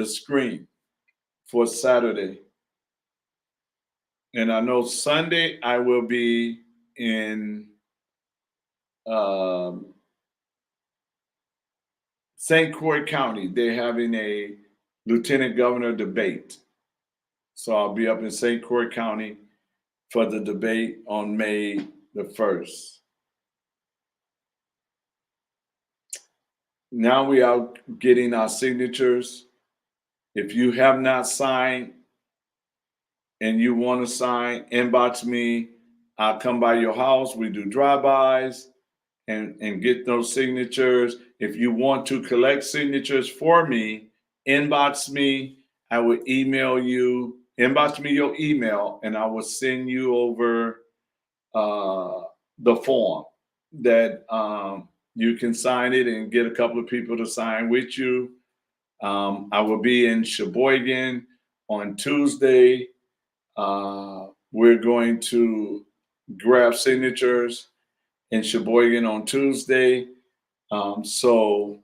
screen for Saturday. And I know Sunday I will be in St. Croix County. They're having a lieutenant governor debate. So I'll be up in St. Croix County for the debate on May the 1st. Now we are getting our signatures. If you have not signed and you want to sign, inbox me. I'll come by your house. We do drive-bys and get those signatures. If you want to collect signatures for me, inbox me. I will email you. Inbox me your email, and I will send you over the form that you can sign it and get a couple of people to sign with you. I will be in Sheboygan on Tuesday. We're going to grab signatures in Sheboygan on Tuesday. So,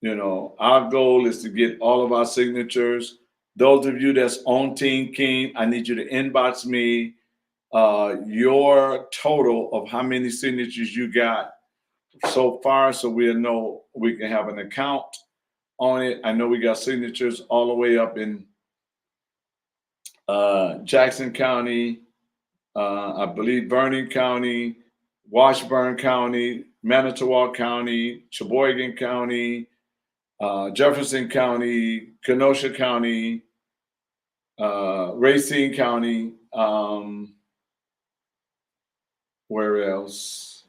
our goal is to get all of our signatures. Those of you that's on Team King, I need you to inbox me your total of how many signatures you got so far, so we'll know we can have an account on it. I know we got signatures all the way up in Jackson County, I believe Vernon County, Washburn County, Manitowoc County, Sheboygan County, Jefferson County, Kenosha County, Racine County, where else?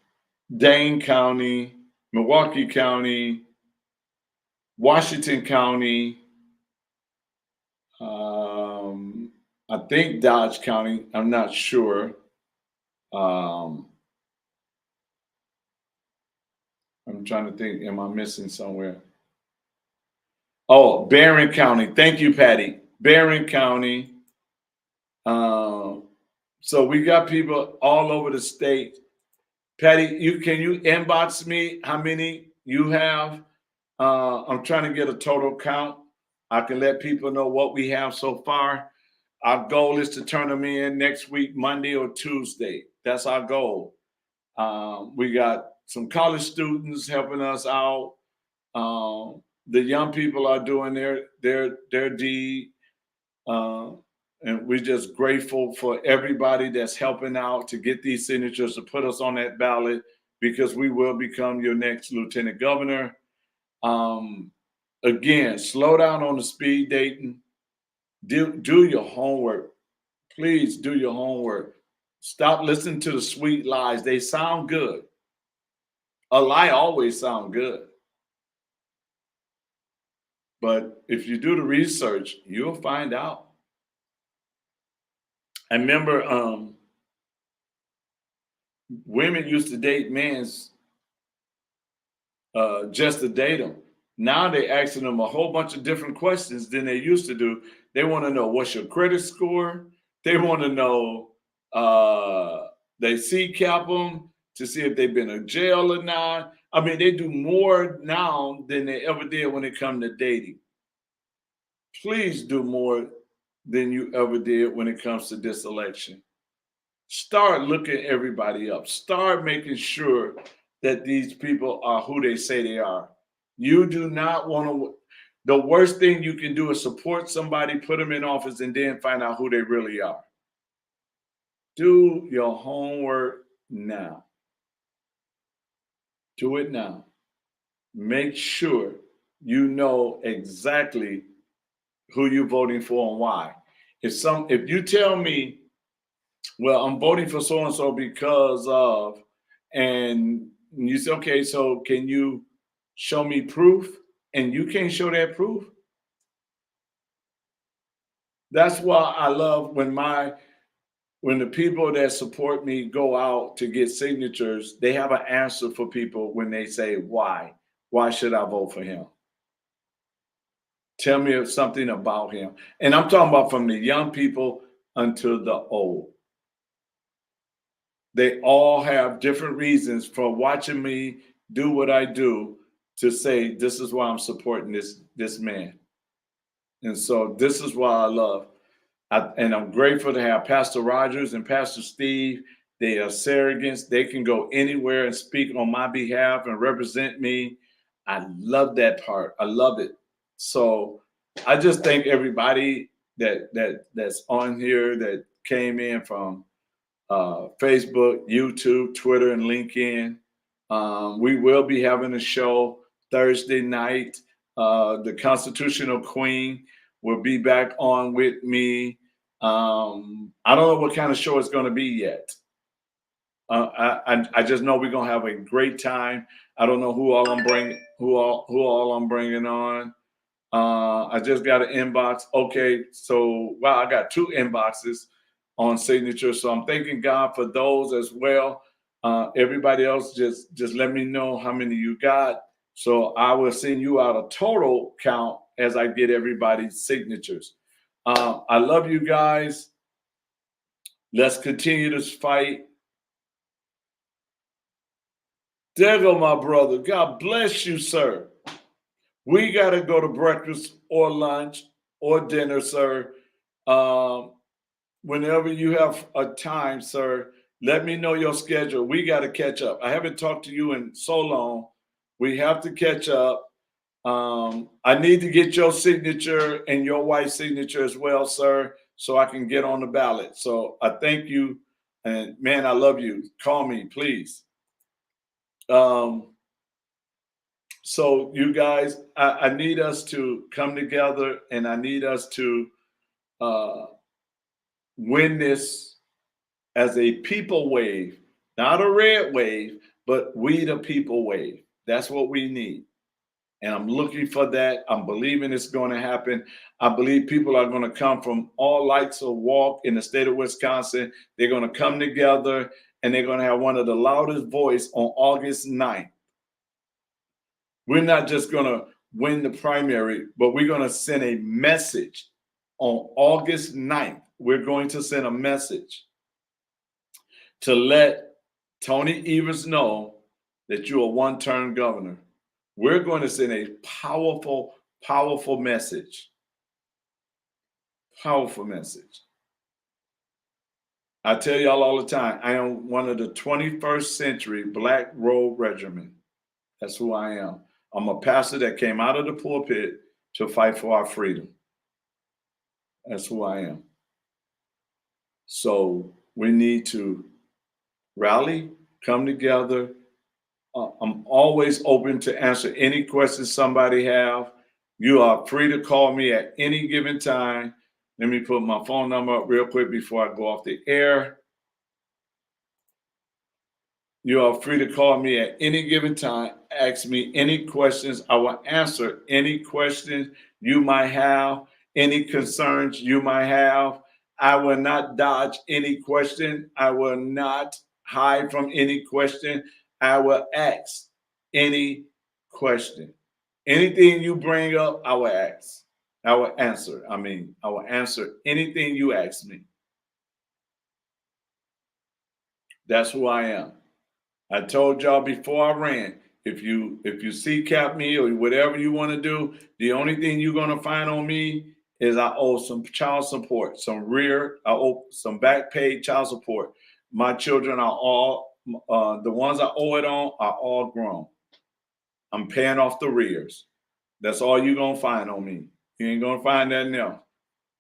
Dane County, Milwaukee County, Washington County, I think Dodge County, I'm not sure. I'm trying to think, am I missing somewhere? Oh, Barron County. Thank you, Patty. Barron County. Um, so we got people all over the state. Patty, can you inbox me how many you have? I'm trying to get a total count. I can let people know what we have so far. Our goal is to turn them in next week, Monday or Tuesday. That's our goal. We got some college students helping us out. The young people are doing their deed. Uh, and we're just grateful for everybody that's helping out to get these signatures to put us on that ballot because we will become your next lieutenant governor. Um, Again, slow down on the speed dating. Do your homework. Please do your homework. Stop listening to the sweet lies. They sound good. A lie always sounds good. But if you do the research, you'll find out. I remember women used to date men's just to date them. Now they asking them a whole bunch of different questions than they used to do. They want to know what's your credit score. They want to know they CCAP them to see if they've been in jail or not. I mean, they do more now than they ever did when it comes to dating. Please do more than you ever did when it comes to this election. Start looking everybody up. Start making sure that these people are who they say they are. You do not want to. The worst thing you can do is support somebody, put them in office, and then find out who they really are. Do your homework now. Do it now. Make sure you know exactly who you're voting for and why. If you tell me, well, I'm voting for so and so because of, and you say, okay, so can you show me proof? And you can't show that proof. That's why I love when the people that support me go out to get signatures, they have an answer for people when they say, why? Why should I vote for him? Tell me something about him. And I'm talking about from the young people until the old. They all have different reasons for watching me do what I do to say this is why I'm supporting this man. And so this is why I love. And I'm grateful to have Pastor Rogers and Pastor Steve. They are surrogates. They can go anywhere and speak on my behalf and represent me. I love that part. I love it. So I just thank everybody that's on here that came in from Facebook, YouTube, Twitter, and LinkedIn. We will be having a show Thursday night. The Constitutional Queen will be back on with me. I don't know what kind of show it's going to be yet. I just know we're gonna have a great time. I don't know who all I'm bringing on. I just got an inbox. Okay, so wow, I got 2 inboxes on signature. So I'm thanking God for those as well. Everybody else, just let me know how many you got. So I will send you out a total count as I get everybody's signatures. I love you guys. Let's continue this fight. There go my brother. God bless you, sir. We got to go to breakfast or lunch or dinner, sir. Um, Whenever you have a time, sir, let me know your schedule. We got to catch up. I haven't talked to you in so long. We have to catch up. I need to get your signature and your wife's signature as well, sir, so I can get on the ballot. So I thank you. And man, I love you. Call me, please. So you guys, I need us to come together and I need us to uh, win this as a people wave, not a red wave, but we the people wave. That's what we need. And I'm looking for that. I'm believing it's going to happen. I believe people are going to come from all lights of walk in the state of Wisconsin. They're going to come together and they're going to have one of the loudest voice on August 9th. We're not just going to win the primary, but we're going to send a message on August 9th. We're going to send a message to let Tony Evers know that you're a one-term governor. We're going to send a powerful, powerful message. Powerful message. I tell y'all all the time, I am one of the 21st century Black Robe Regiment. That's who I am. I'm a pastor that came out of the pulpit to fight for our freedom. That's who I am. So we need to rally, come together. I'm always open to answer any questions somebody have. You are free to call me at any given time. Let me put my phone number up real quick before I go off the air. You are free to call me at any given time. Ask me any questions. I will answer any questions you might have, any concerns you might have. I will not dodge any question. I will not hide from any question. I will ask any question. Anything you bring up, I will ask. I will answer. I will answer anything you ask me. That's who I am. I told y'all before I ran, if you CCAP me or whatever you want to do, the only thing you're gonna find on me is I owe some child support, I owe some back paid child support. My children are all the ones I owe it on are all grown. I'm paying off the rears. That's all you're gonna find on me. You ain't gonna find nothing else.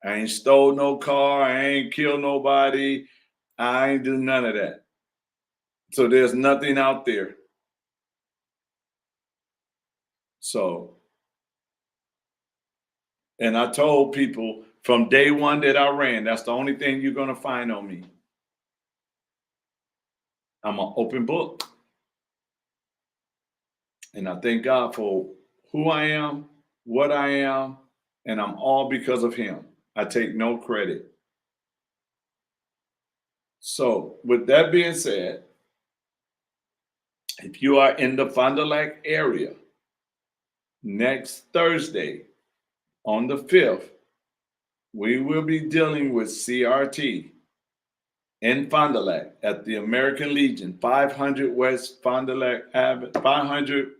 I ain't stole no car, I ain't killed nobody, I ain't do none of that. So there's nothing out there. So, and I told people from day one that I ran, that's the only thing you're going to find on me. I'm an open book. And I thank God for who I am, what I am, and I'm all because of Him. I take no credit. So, with that being said, if you are in the Fond du Lac area, next Thursday on the 5th, we will be dealing with CRT in Fond du Lac at the American Legion, 500 West Fond du Lac Avenue, 500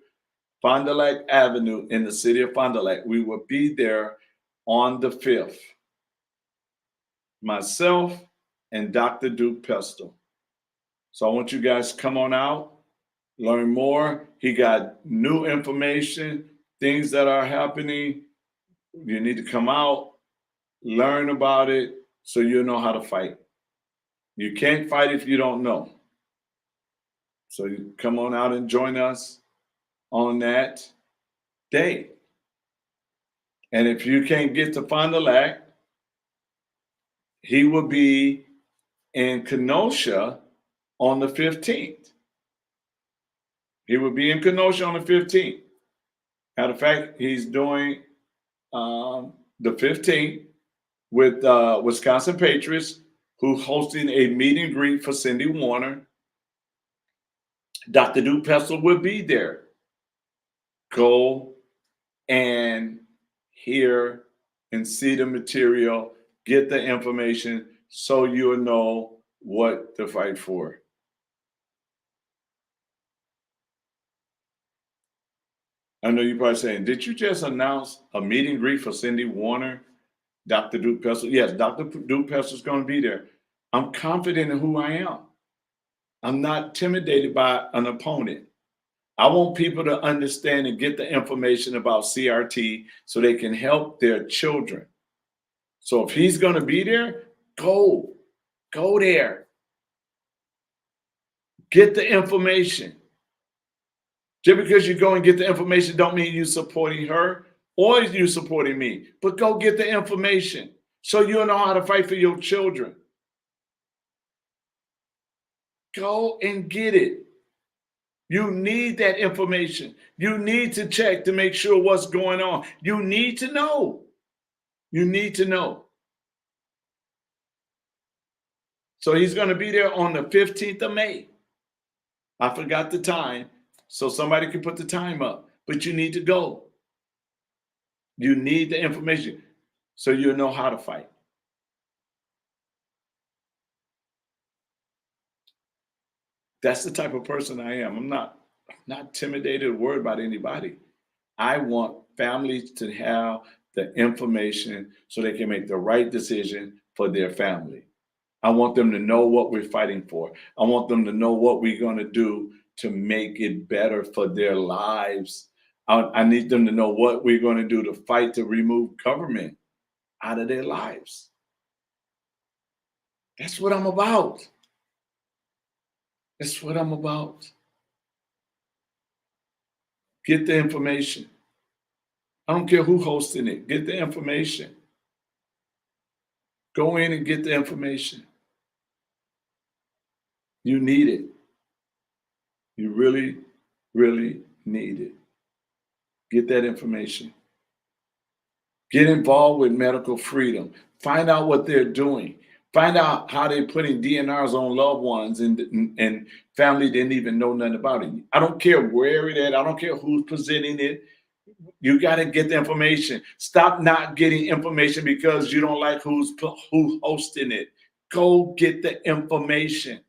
Fond du Lac Avenue in the city of Fond du Lac. We will be there on the 5th. Myself and Dr. Duke Pestle. So I want you guys to come on out, learn more. He got new information, things that are happening. You need to come out, learn about it so you know how to fight. You can't fight if you don't know. So you come on out and join us on that day. And if you can't get to Fond du Lac, he will be in Kenosha on the 15th. He will be in Kenosha on the 15th. Matter of fact, he's doing the 15th with Wisconsin Patriots, who's hosting a meet and greet for Cindy Warner. Dr. Duke Pestle will be there. Go and hear and see the material, get the information so you'll know what to fight for. I know you're probably saying, did you just announce a meet and greet for Cindy Warner, Dr. Duke Pestle? Yes, Dr. Duke Pestle is going to be there. I'm confident in who I am. I'm not intimidated by an opponent. I want people to understand and get the information about CRT so they can help their children. So if he's going to be there, go there. Get the information. Just because you go and get the information don't mean you supporting her or you supporting me, but go get the information so you'll know how to fight for your children. Go and get it. You need that information. You need to check to make sure what's going on. You need to know. You need to know. So he's going to be there on the 15th of May. I forgot the time, so somebody can put the time up, but you need to go. You need the information so you'll know how to fight. That's the type of person I am. I'm not intimidated or worried about anybody. I want families to have the information so they can make the right decision for their family. I want them to know what we're fighting for. I want them to know what we're going to do to make it better for their lives. I need them to know what we're going to do to fight to remove government out of their lives. That's what I'm about. That's what I'm about. Get the information. I don't care who's hosting it. Get the information. Go in and get the information. You need it. You really, really need it. Get that information. Get involved with medical freedom. Find out what they're doing. Find out how they're putting DNRs on loved ones and family didn't even know nothing about it. I don't care where it is. I don't care who's presenting it. You got to get the information. Stop not getting information because you don't like who's hosting it. Go get the information.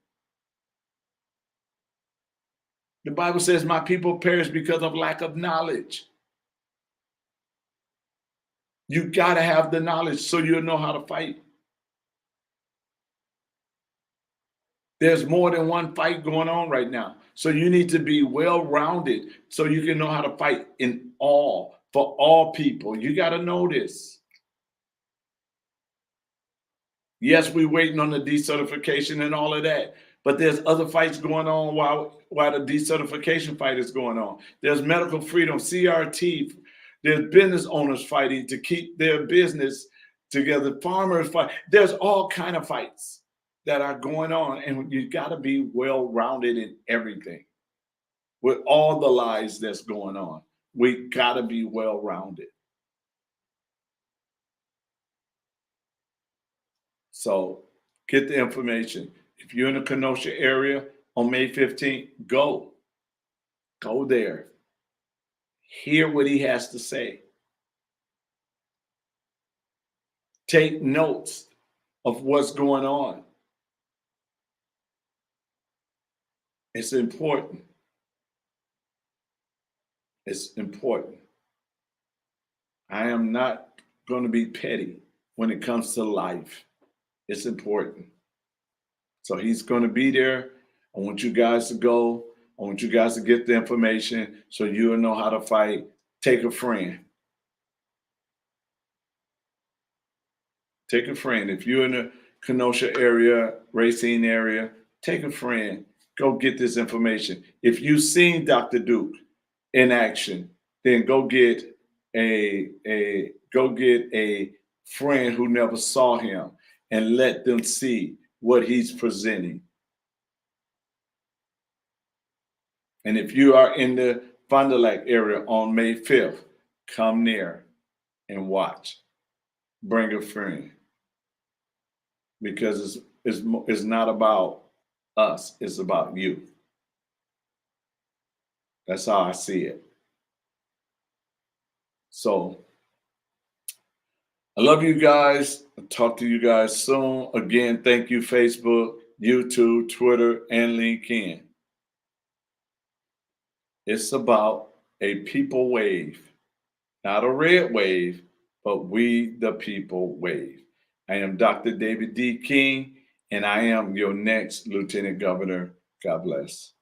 The Bible says, my people perish because of lack of knowledge. You got to have the knowledge so you'll know how to fight. There's more than one fight going on right now. So you need to be well-rounded so you can know how to fight for all people. You got to know this. Yes, we're waiting on the decertification and all of that, but there's other fights going on while the decertification fight is going on. There's medical freedom, CRT. There's business owners fighting to keep their business together. Farmers fight. There's all kind of fights that are going on, and you got to be well-rounded in everything. With all the lies that's going on, we got to be well-rounded. So get the information. If you're in the Kenosha area on May 15th, go there. Hear what he has to say. Take notes of what's going on. It's important. It's important. I am not going to be petty when it comes to life. It's important. So he's going to be there. I want you guys to go. I want you guys to get the information so you'll know how to fight. Take a friend. Take a friend. If you're in the Kenosha area, Racine area, take a friend. Go get this information. If you've seen Dr. Duke in action, then go get a friend who never saw him and let them see what he's presenting. And if you are in the Fond du Lac area on May 5th, come near and watch. Bring a friend. Because it's not about us, it's about you. That's how I see it. So I love you guys. I'll talk to you guys soon. Again, thank you, Facebook, YouTube, Twitter, and LinkedIn. It's about a people wave, not a red wave, but we the people wave. I am Dr. David D. King, and I am your next Lieutenant Governor. God bless.